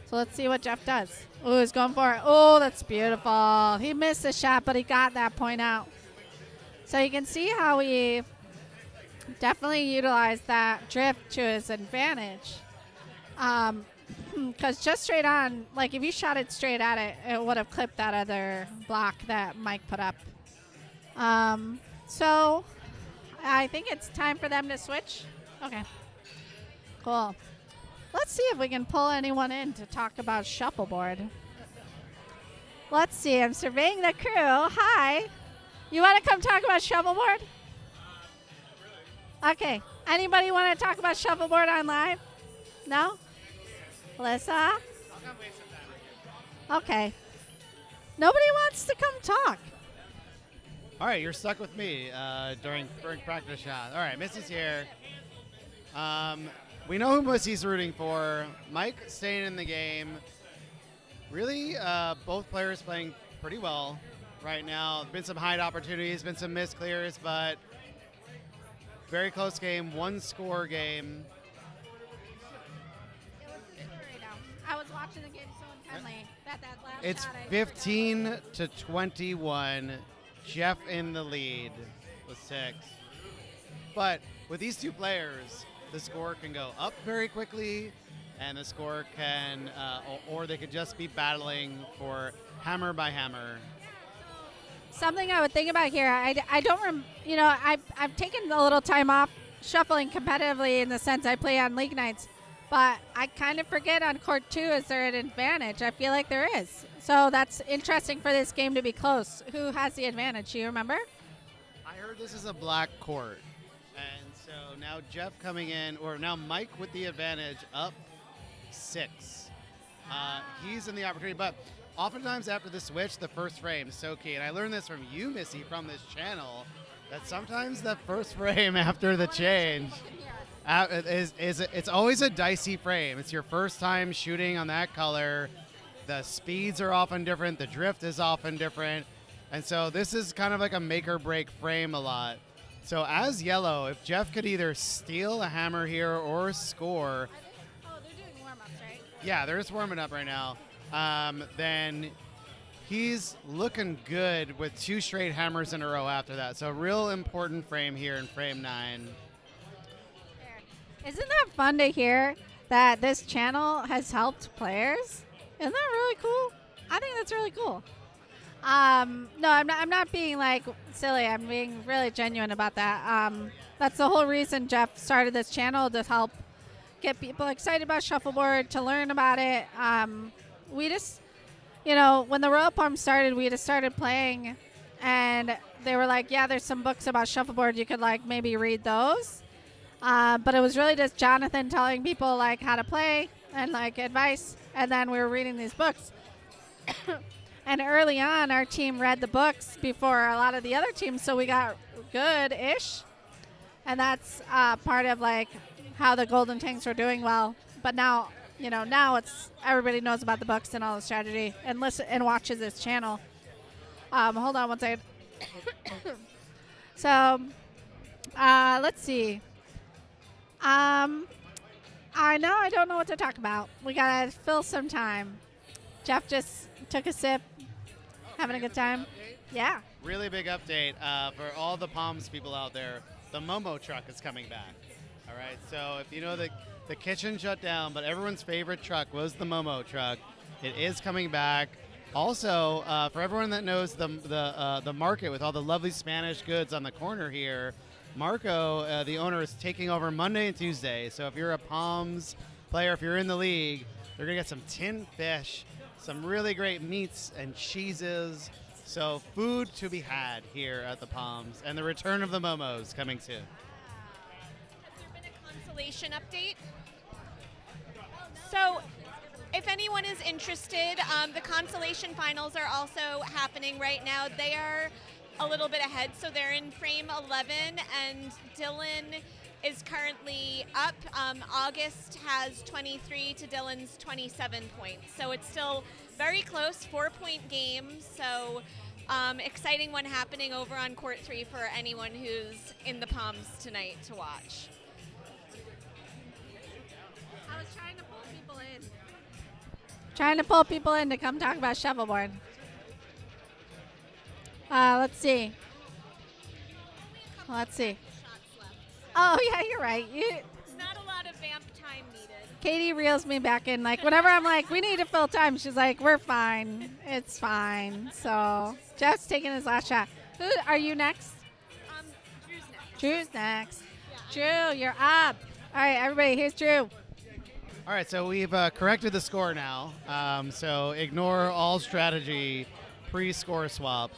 So let's see what Jeff does. Oh, he's going for it. Oh, that's beautiful. He missed the shot, but he got that point out. So you can see how he definitely utilized that drift to his advantage. Because just straight on, like if you shot it straight at it, it would have clipped that other block that Mike put up. So I think it's time for them to switch. Okay, cool. Let's see if we can pull anyone in to talk about shuffleboard. Let's see, I'm surveying the crew. Hi, you want to come talk about shuffleboard? Okay, anybody want to talk about shuffleboard on live? No? Alyssa? I'll come wait some time. Okay. Nobody wants to come talk. All right, you're stuck with me during practice shot. All right, Missy's here. We know who Missy's rooting for. Mike staying in the game. Really, both players playing pretty well right now. Been some hide opportunities, been some missed clears, but very close game, one score game. I was watching the game so intently that last It's shot I 15 to 21. Jeff in the lead with 6. But with these two players, the score can go up very quickly, and the score can, or they could just be battling for hammer by hammer. Something I would think about here, I don't, I've taken a little time off shuffling competitively in the sense I play on league nights, but I kind of forget on court 2, is there an advantage? I feel like there is. So that's interesting for this game to be close. Who has the advantage? Do you remember? I heard this is a black court. And so now Jeff coming in, or now Mike with the advantage, up 6. He's in the opportunity, but oftentimes after the switch, the first frame is so key. And I learned this from you, Missy, from this channel, that sometimes the first frame after the change it's always a dicey frame. It's your first time shooting on that color. The speeds are often different. The drift is often different. And so this is kind of like a make or break frame a lot. So as yellow, if Jeff could either steal a hammer here or score. Oh, they're doing warm-ups, right? Yeah, they're just warming up right now. Then he's looking good with 2 straight hammers in a row after that. So real important frame here in frame 9. Isn't that fun to hear that this channel has helped players? Isn't that really cool? I think that's really cool. No, I'm not being like silly. I'm being really genuine about that. That's the whole reason Jeff started this channel, to help get people excited about shuffleboard, to learn about it. We just, when the Royal Palms started, we just started playing, and they were like, yeah, there's some books about shuffleboard. You could like maybe read those. But it was really just Jonathan telling people like how to play and like advice, and then we were reading these books. And early on, our team read the books before a lot of the other teams, so we got good-ish. And that's part of like how the Golden Tanks were doing well. But now, now it's everybody knows about the books and all the strategy and listen and watches this channel. Hold on one second. So let's see. I know. I don't know what to talk about. We got to fill some time. Jeff just took a sip. Having a good time. Yeah. Really big update for all the Palms people out there. The Momo truck is coming back. All right. So if you know the kitchen shut down, but everyone's favorite truck was the Momo truck. It is coming back. Also, for everyone that knows the market with all the lovely Spanish goods on the corner here, Marco, the owner, is taking over Monday and Tuesday. So if you're a Palms player, if you're in the league, you're going to get some tinned fish, some really great meats and cheeses. So food to be had here at the Palms, and the return of the Momos coming soon. Has there been a consolation update? So if anyone is interested, the consolation finals are also happening right now. They are a little bit ahead, so they're in frame 11, and Dylan is currently up. August has 23 to Dylan's 27 points, so it's still very close, 4-point game. So exciting one happening over on court 3 for anyone who's in the Palms tonight to watch. I was trying to pull people in. Trying to pull people in to come talk about shuffleboard. Let's see. Let's see. Oh, yeah, you're right. Not a lot of vamp time needed. Katie reels me back in. Like, whenever I'm like, we need to fill time, she's like, we're fine. It's fine. So, Jeff's taking his last shot. Who are you next? Drew's next. Drew's next. Yeah. Drew, you're up. All right, everybody, here's Drew. All right, so we've corrected the score now. So ignore all strategy pre-score swap.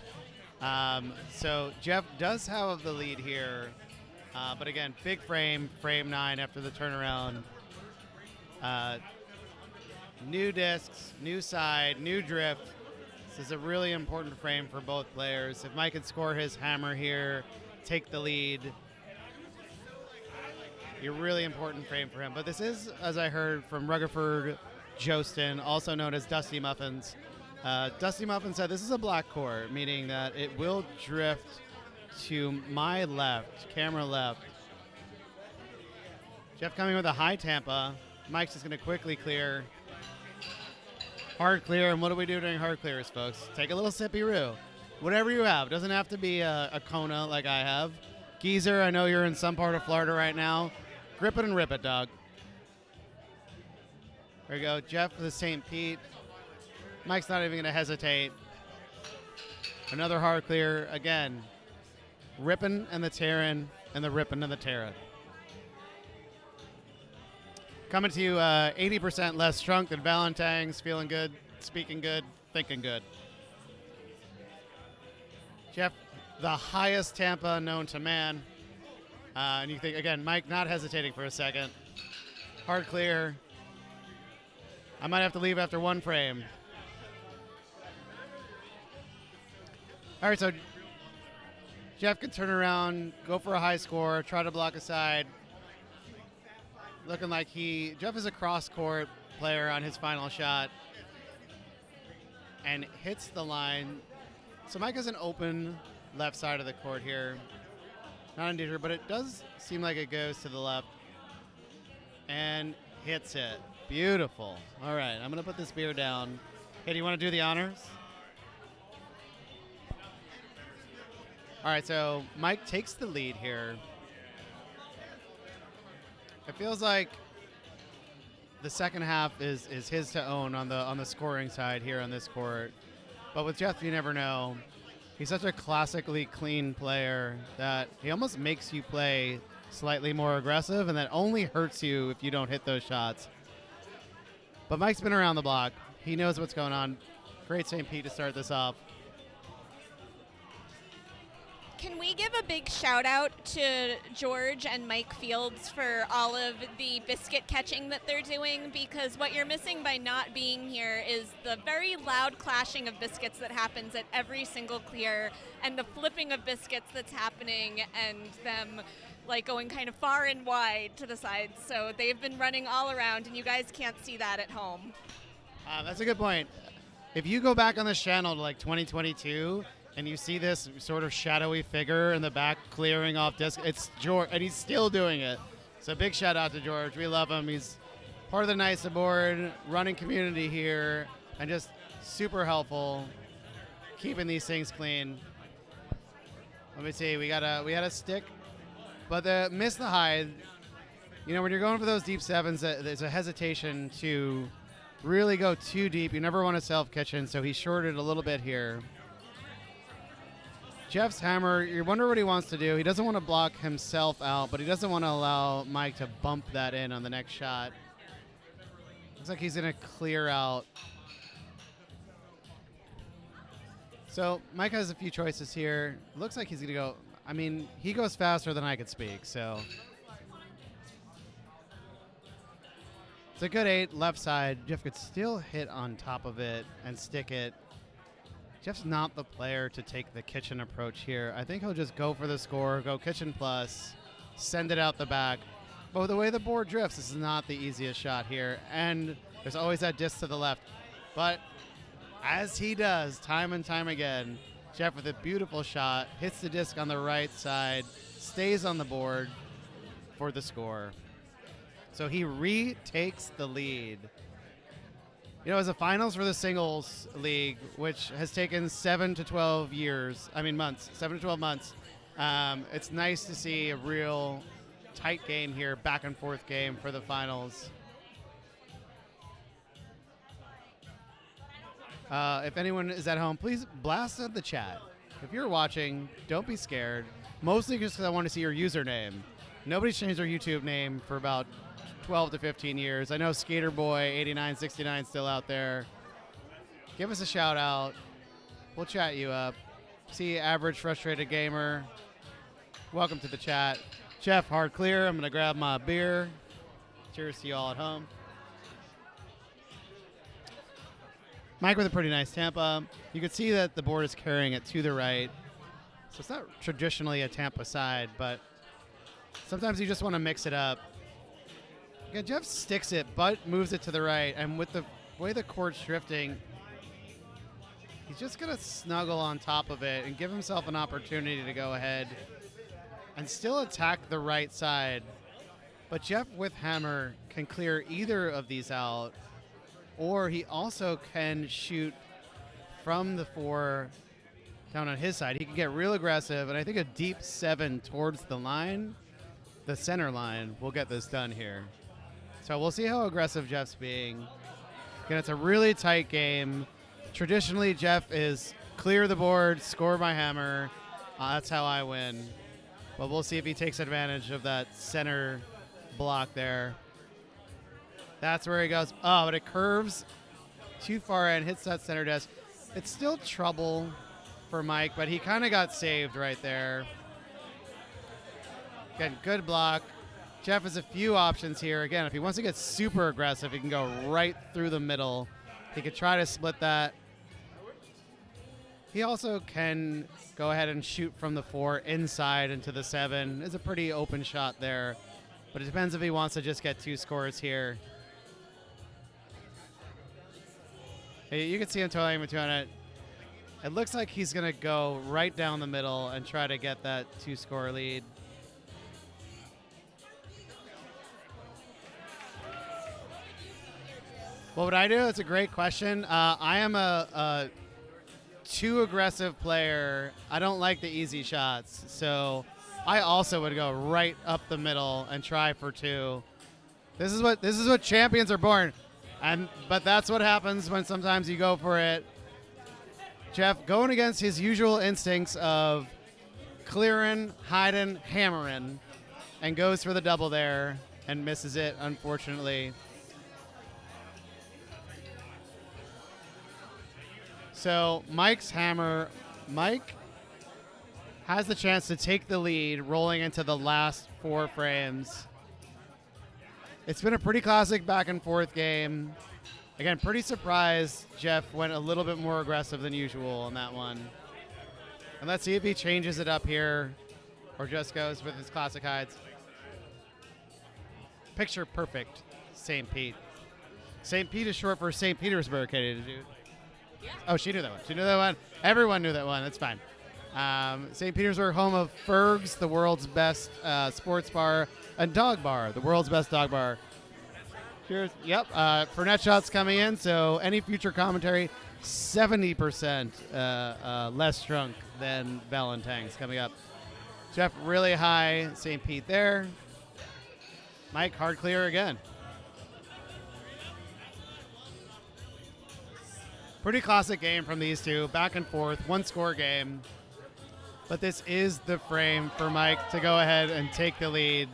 So Jeff does have the lead here. But again, big frame 9 after the turnaround. New discs, new side, new drift. This is a really important frame for both players. If Mike could score his hammer here, take the lead, a really important frame for him. But this is, as I heard from Rutherford Jostin, also known as Dusty Muffins. Dusty Muffin said this is a black court, meaning that it will drift to my left, camera left. Jeff coming with a high Tampa. Mike's just going to quickly clear. Hard clear, and what do we do during hard clears, folks? Take a little sippy-roo. Whatever you have. Doesn't have to be a Kona like I have. Geezer, I know you're in some part of Florida right now. Grip it and rip it, dog. There you go. Jeff with the St. Pete. Mike's not even going to hesitate. Another hard clear. Again, ripping and the tearing and the ripping and the tearing. Coming to you 80% less drunk than Valentine's. Feeling good, speaking good, thinking good. Jeff, the highest Tampa known to man. And you think, again, Mike not hesitating for a second. Hard clear. I might have to leave after one frame. All right, so Jeff can turn around, go for a high score, try to block a side. Looking like Jeff is a cross-court player on his final shot and hits the line. So Mike has an open left side of the court here. Not in danger, but it does seem like it goes to the left and hits it. Beautiful. All right, I'm going to put this beer down. Hey, do you want to do the honors? All right, so Mike takes the lead here. It feels like the second half is his to own on the scoring side here on this court. But with Jeff, you never know. He's such a classically clean player that he almost makes you play slightly more aggressive, and that only hurts you if you don't hit those shots. But Mike's been around the block. He knows what's going on. Great St. Pete to start this off. Can we give a big shout out to George and Mike Fields for all of the biscuit catching that they're doing? Because what you're missing by not being here is the very loud clashing of biscuits that happens at every single clear, and the flipping of biscuits that's happening, and them like going kind of far and wide to the sides. So they've been running all around, and you guys can't see that at home. That's a good point. If you go back on this channel to like 2022, and you see this sort of shadowy figure in the back clearing off disc, it's George, and he's still doing it. So big shout out to George. We love him. He's part of the NYSA board, running community here, and just super helpful, keeping these things clean. Let me see, we had a stick, but missed the hide. You know, when you're going for those deep sevens, there's a hesitation to really go too deep. You never want to self-kitchen, so he shorted a little bit here. Jeff's hammer, you wonder what he wants to do. He doesn't want to block himself out, but he doesn't want to allow Mike to bump that in on the next shot. Looks like he's going to clear out. So Mike has a few choices here. Looks like he's going to go, I mean, he goes faster than I could speak, so. It's a good 8 left side. Jeff could still hit on top of it and stick it. Jeff's not the player to take the kitchen approach here. I think he'll just go for the score, go kitchen plus, send it out the back. But the way the board drifts, this is not the easiest shot here. And there's always that disc to the left. But as he does time and time again, Jeff with a beautiful shot, hits the disc on the right side, stays on the board for the score. So he retakes the lead. You know, as a finals for the singles league, which has taken 7 to 12 months, it's nice to see a real tight game here, back and forth game for the finals. If anyone is at home, please blast out the chat. If you're watching, don't be scared. Mostly just because I want to see your username. Nobody's changed their YouTube name for about 12 to 15 years. I know Skaterboy8969 still out there. Give us a shout out. We'll chat you up. See Average Frustrated Gamer. Welcome to the chat. Jeff, hard clear. I'm going to grab my beer. Cheers to you all at home. Mike with a pretty nice Tampa. You can see that the board is carrying it to the right. So it's not traditionally a Tampa side, but sometimes you just want to mix it up. Yeah, Jeff sticks it, but moves it to the right. And with the way the court's drifting, he's just going to snuggle on top of it and give himself an opportunity to go ahead and still attack the right side. But Jeff with hammer can clear either of these out, or he also can shoot from the 4 down on his side. He can get real aggressive, and I think a deep 7 towards the line, the center line, will get this done here. So we'll see how aggressive Jeff's being. Again, it's a really tight game. Traditionally, Jeff is clear the board, score my hammer. That's how I win. But we'll see if he takes advantage of that center block there. That's where he goes. Oh, but it curves too far in, hits that center desk. It's still trouble for Mike, but he kind of got saved right there. Again, good block. Jeff has a few options here. Again, if he wants to get super aggressive, he can go right through the middle. He could try to split that. He also can go ahead and shoot from the 4 inside into the 7. It's a pretty open shot there, but it depends if he wants to just get 2 scores here. Hey, you can see him toying between it. It looks like he's going to go right down the middle and try to get that 2-score lead. What would I do? It's a great question. I am a too aggressive player. I don't like the easy shots, so I also would go right up the middle and try for 2. This is what champions are born, but that's what happens when sometimes you go for it. Jeff going against his usual instincts of clearing, hiding, hammering, and goes for the double there and misses it, unfortunately. So Mike's hammer. Mike has the chance to take the lead rolling into the last 4 frames. It's been a pretty classic back and forth game. Again, pretty surprised Jeff went a little bit more aggressive than usual on that one. And let's see if he changes it up here or just goes with his classic hides. Picture perfect St. Pete. St. Pete is short for St. Petersburg, Katie, did you? Yeah. Oh, she knew that one. She knew that one. Everyone knew that one. That's fine. St. Petersburg, home of Ferg's, the world's best sports bar, and dog bar, the world's best dog bar. Cheers. Yep. For net shots coming in, so any future commentary, 70% less drunk than Bell and Tangs coming up. Jeff, really high St. Pete there. Mike, hard clear again. Pretty classic game from these two, back and forth, one score game. But this is the frame for Mike to go ahead and take the lead.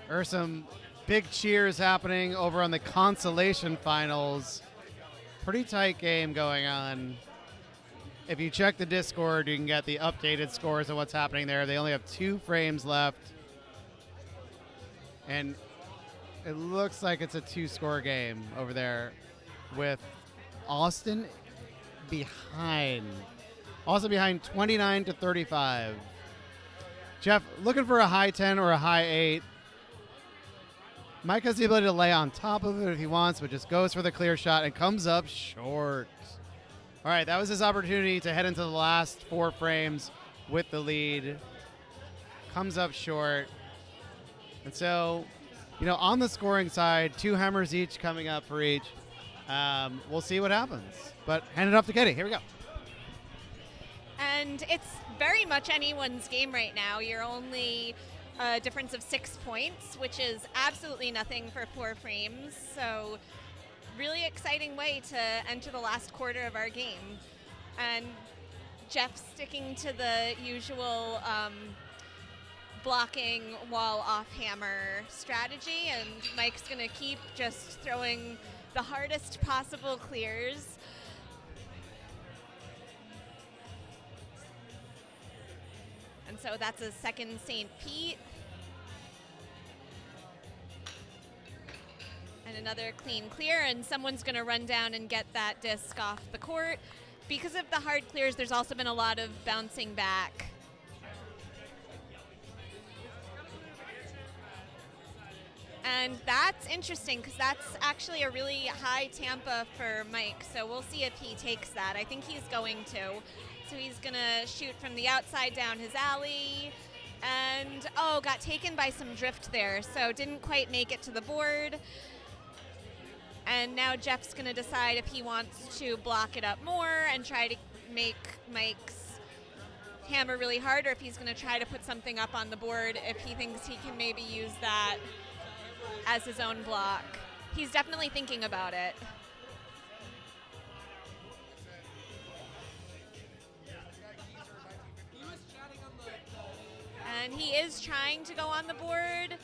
There's some big cheers happening over on the consolation finals. Pretty tight game going on. If you check the Discord, you can get the updated scores of what's happening there. They only have 2 frames left. And it looks like it's a 2-score game over there with Austin behind. Also behind 29-35. Jeff, looking for a high 10 or a high 8. Mike has the ability to lay on top of it if he wants, but just goes for the clear shot and comes up short. All right, that was his opportunity to head into the last 4 frames with the lead. Comes up short. And so, on the scoring side, 2 hammers each coming up for each. We'll see what happens. But hand it off to Katie. Here we go. And it's very much anyone's game right now. You're only a difference of 6 points, which is absolutely nothing for 4 frames. So really exciting way to enter the last quarter of our game. And Jeff sticking to the usual blocking wall off hammer strategy, and Mike's going to keep just throwing the hardest possible clears. And so that's a second St. Pete. And another clean clear, and someone's going to run down and get that disc off the court. Because of the hard clears, there's also been a lot of bouncing back. And that's interesting because that's actually a really high Tampa for Mike. So we'll see if he takes that. I think he's going to. So he's going to shoot from the outside down his alley. And, got taken by some drift there. So didn't quite make it to the board. And now Jeff's going to decide if he wants to block it up more and try to make Mike's hammer really hard, or if he's going to try to put something up on the board if he thinks he can maybe use that as his own block. He's definitely thinking about it. And he is trying to go on the board.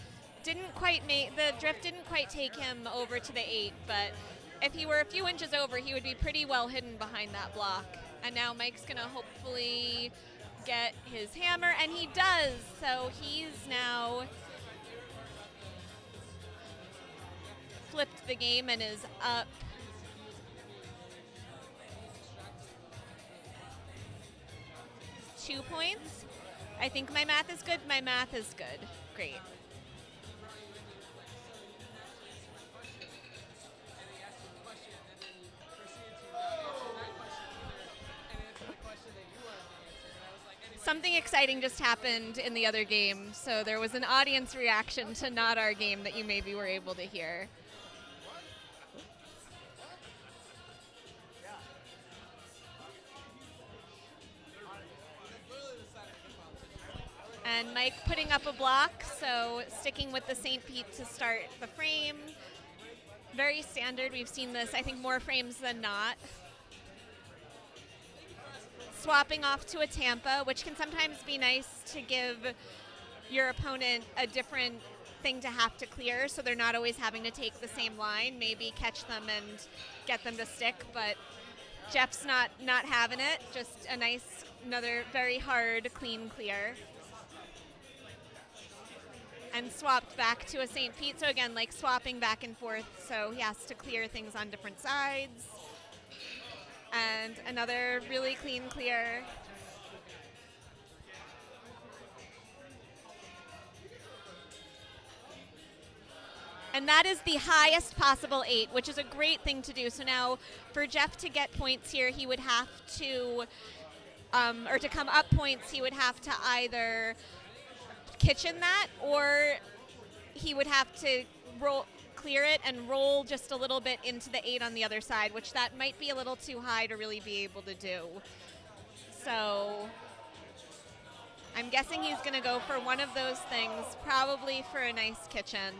Didn't quite make, the drift didn't quite take him over to the 8, but if he were a few inches over, he would be pretty well hidden behind that block. And now Mike's going to hopefully get his hammer, and he does. So he's now flipped the game and is up 2 points. I think my math is good. My math is good. Great. Something exciting just happened in the other game, so there was an audience reaction to not our game that you maybe were able to hear. And Mike putting up a block, so sticking with the St. Pete to start the frame. Very standard. We've seen this, I think, more frames than not. Swapping off to a Tampa, which can sometimes be nice to give your opponent a different thing to have to clear, so they're not always having to take the same line, maybe catch them and get them to stick, but Jeff's not having it. Just a nice, another very hard, clean clear. And swapped back to a St. Pete, so again, like swapping back and forth, so he has to clear things on different sides. And another really clean clear. And that is the highest possible 8, which is a great thing to do. So now for Jeff to get points here, he would have to, or to come up points, he would have to either kitchen that or he would have to clear it and roll just a little bit into the 8 on the other side, which that might be a little too high to really be able to do. So I'm guessing he's going to go for one of those things, probably for a nice kitchen.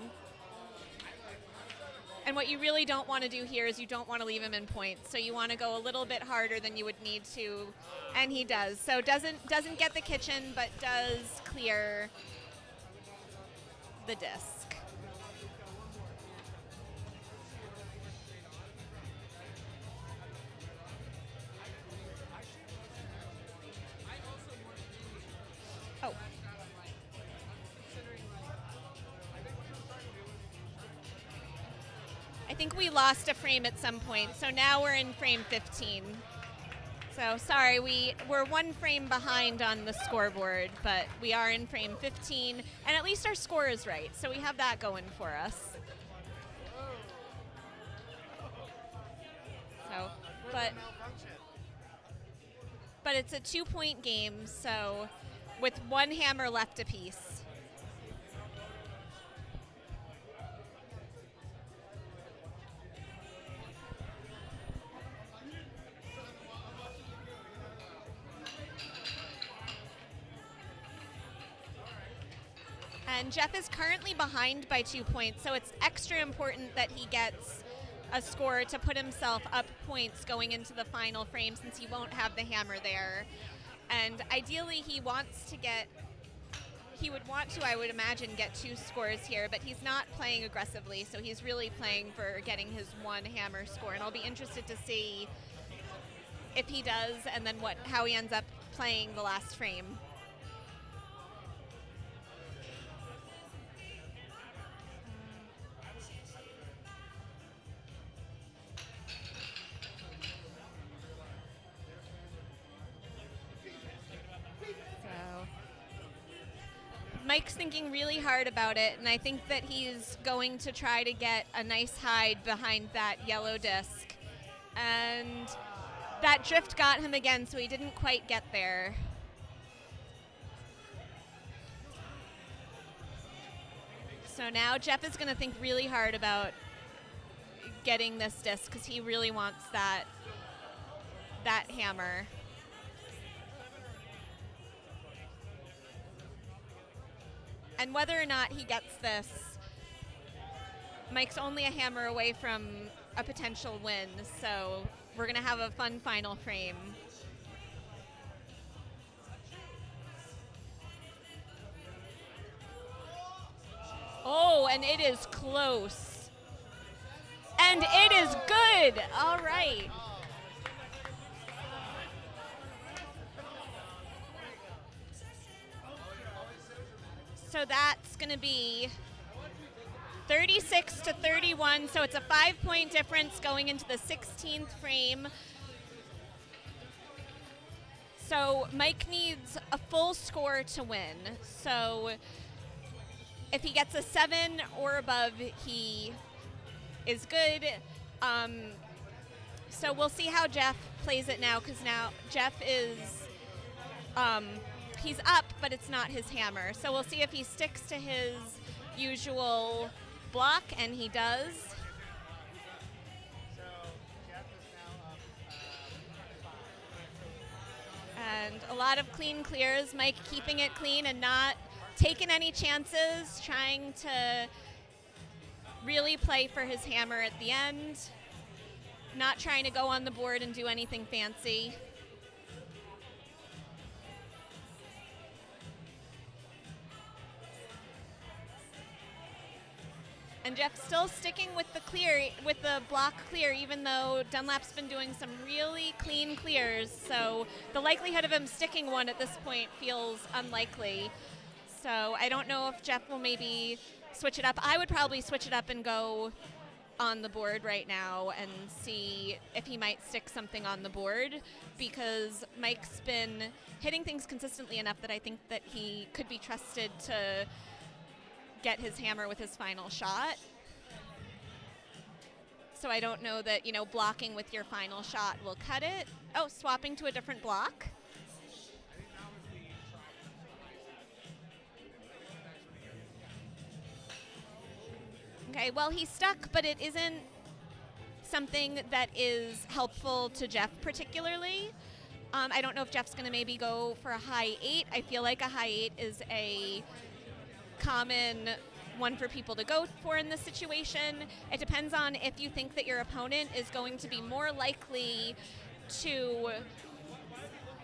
And what you really don't want to do here is you don't want to leave him in points. So you want to go a little bit harder than you would need to, and he does. So doesn't get the kitchen, but does clear the disc. Oh. I think we lost a frame at some point, so now we're in frame 15. So sorry, we're one frame behind on the scoreboard, but we are in frame 15, and at least our score is right, so we have that going for us. So, but it's a 2-point game, so with one hammer left apiece. And Jeff is currently behind by 2 points, so it's extra important that he gets a score to put himself up points going into the final frame, since he won't have the hammer there. And ideally he would want to, I would imagine, get 2 scores here, but he's not playing aggressively, so he's really playing for getting his 1 hammer score. And I'll be interested to see if he does, and then how he ends up playing the last frame. Mike's thinking really hard about it, and I think that he's going to try to get a nice hide behind that yellow disc. And that drift got him again, so he didn't quite get there. So now Jeff is going to think really hard about getting this disc, because he really wants that hammer. And whether or not he gets this, Mike's only a hammer away from a potential win, so we're going to have a fun final frame. Oh, and it is close. And it is good. All right. So that's going to be 36 to 31. So it's a 5-point difference going into the 16th frame. So Mike needs a full score to win. So if he gets a 7 or above, he is good. So we'll see how Jeff plays it now, because now Jeff is he's up, but it's not his hammer. So we'll see if he sticks to his usual block, and he does. And a lot of clean clears. Mike keeping it clean and not taking any chances, trying to really play for his hammer at the end, not trying to go on the board and do anything fancy. And Jeff's still sticking with the block clear, even though Dunlap's been doing some really clean clears. So the likelihood of him sticking one at this point feels unlikely. So I don't know if Jeff will maybe switch it up. I would probably switch it up and go on the board right now and see if he might stick something on the board, because Mike's been hitting things consistently enough that I think that he could be trusted to get his hammer with his final shot. So I don't know that, blocking with your final shot will cut it. Oh, swapping to a different block. Okay, well, he's stuck, but it isn't something that is helpful to Jeff particularly. I don't know if Jeff's going to maybe go for a high 8. I feel like a high 8 is a common one for people to go for in this situation. It depends on if you think that your opponent is going to be more likely to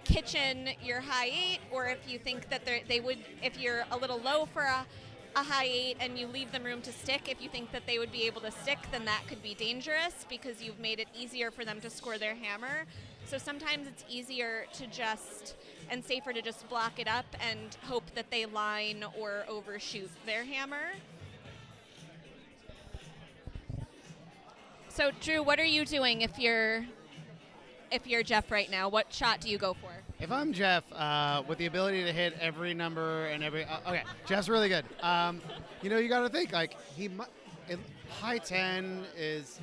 kitchen your high 8, or if you think that they would, if you're a little low for a high 8 and you leave them room to stick, if you think that they would be able to stick, then that could be dangerous because you've made it easier for them to score their hammer. So sometimes it's easier to just, and safer to just block it up and hope that they line or overshoot their hammer. So Drew, what are you doing if you're Jeff right now? What shot do you go for? If I'm Jeff, with the ability to hit every number and every, okay, Jeff's really good. You know, you got to think like high 10 is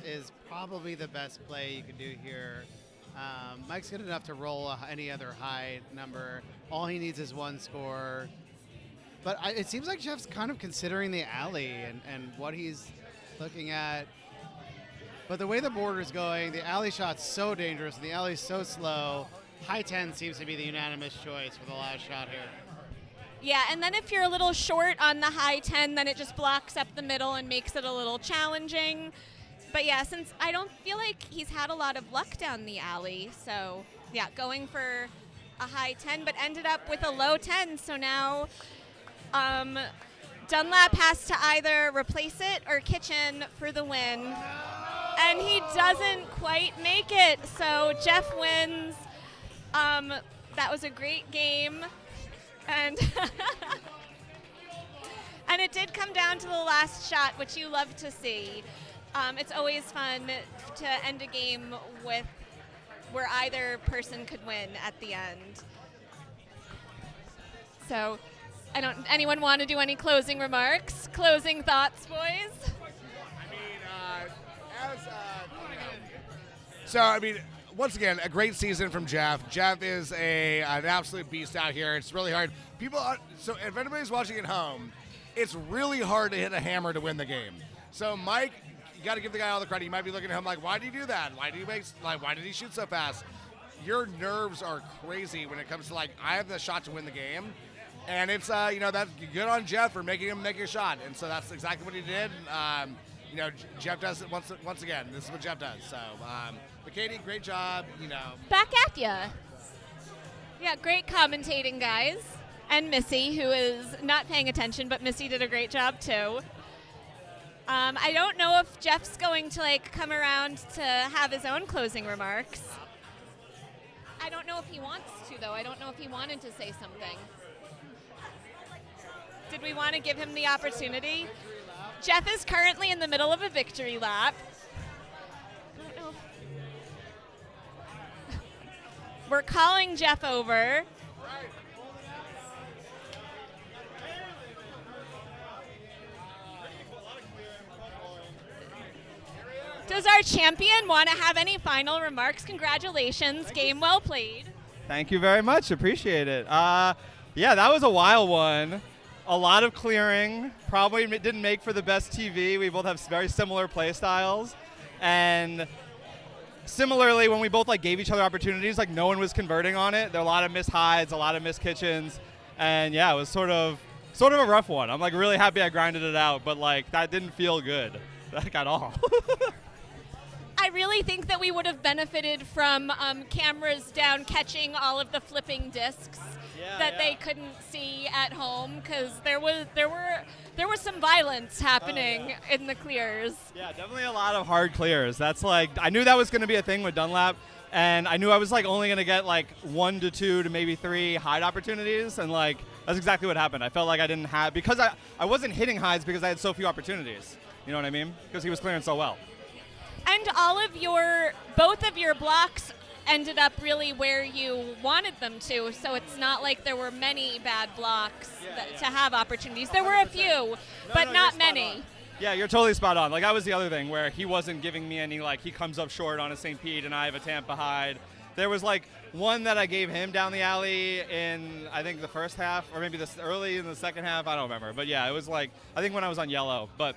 probably the best play you can do here. Mike's good enough to roll any other high number. All he needs is one score. But it seems like Jeff's kind of considering the alley and what he's looking at. But the way the board is going, the alley shot's so dangerous and the alley's so slow. High 10 seems to be the unanimous choice for the last shot here. Yeah, and then if you're a little short on the high 10, then it just blocks up the middle and makes it a little challenging. But yeah, since I don't feel like he's had a lot of luck down the alley, so yeah, going for a high 10, but ended up with a low 10. So now Dunlap has to either replace it or kitchen for the win. And he doesn't quite make it, so Jeff wins. That was a great game, and and it did come down to the last shot, which you love to see. It's always fun to end a game with where either person could win at the end. So, anyone want to do any closing remarks? Closing thoughts, boys? Once again, a great season from Jeff. Jeff is an absolute beast out here. It's really hard. So if anybody's watching at home, it's really hard to hit a hammer to win the game. So Mike, you got to give the guy all the credit. You might be looking at him like, why did he do that? Why did he shoot so fast? Your nerves are crazy when it comes to like, I have the shot to win the game. And it's, that's good on Jeff for making him make a shot. And so that's exactly what he did. Jeff does it once again. This is what Jeff does. So, but Katie, great job. Back at ya. Yeah, great commentating, guys. And Missy, who is not paying attention, but Missy did a great job too. I don't know if Jeff's going to come around to have his own closing remarks. I don't know if he wants to, though. I don't know if he wanted to say something. Did we want to give him the opportunity? Jeff is currently in the middle of a victory lap. I don't know. We're calling Jeff over. Does our champion want to have any final remarks? Congratulations. Game well played. Thank you very much. Appreciate it. Yeah, that was a wild one. A lot of clearing. Probably didn't make for the best TV. We both have very similar play styles. And similarly, when we both gave each other opportunities, no one was converting on it. There were a lot of missed hides, a lot of missed kitchens. And yeah, it was sort of a rough one. I'm really happy I grinded it out, but that didn't feel good at all. I really think that we would have benefited from cameras down catching all of the flipping discs they couldn't see at home, because there was some violence happening in the clears. Yeah, definitely a lot of hard clears. That's I knew that was going to be a thing with Dunlap, and I knew I was only going to get 1 to 2 to maybe 3 hide opportunities, and that's exactly what happened. I felt like I didn't have, because I wasn't hitting hides because I had so few opportunities. You know what I mean? Because he was clearing so well. And both of your blocks ended up really where you wanted them to, so it's not like there were many bad blocks to have opportunities. There were a few, but not many. Yeah, you're totally spot on. That was the other thing, where he wasn't giving me any, he comes up short on a St. Pete and I have a Tampa hide. There was one that I gave him down the alley in, I think, the first half, or maybe early in the second half, I don't remember. But yeah, it was I think when I was on yellow. But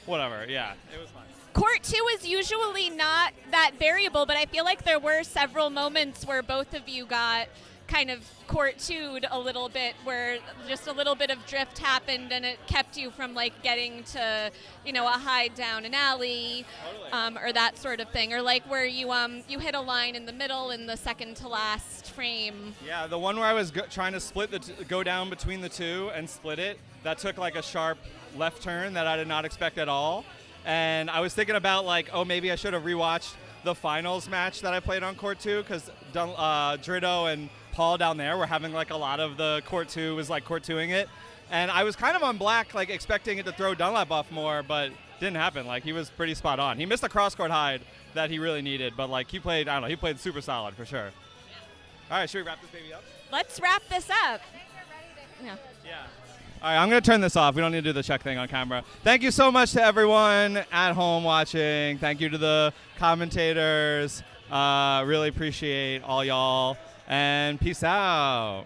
whatever. Yeah, it was fun. Court 2 is usually not that variable, but I feel like there were several moments where both of you got kind of court 2'd a little bit, where just a little bit of drift happened and it kept you from like getting to, you know, a hide down an alley, or that sort of thing, or like where you hit a line in the middle in the second to last frame. Yeah, the one where I was trying to split go down between the two and split it, that took like a sharp left turn that I did not expect at all. And I was thinking about like, oh, maybe I should have rewatched the finals match that I played on court 2, because Dritto and Paul down there were having like a lot of the court 2 was like court 2ing it. And I was kind of on black, like expecting it to throw Dunlap off more, but didn't happen. Like he was pretty spot on. He missed a cross court hide that he really needed, but like he played, I don't know, he played super solid for sure. All right, should we wrap this baby up? Let's wrap this up. Yeah. All right, I'm going to turn this off. We don't need to do the check thing on camera. Thank you so much to everyone at home watching. Thank you to the commentators. Really appreciate all y'all. And peace out.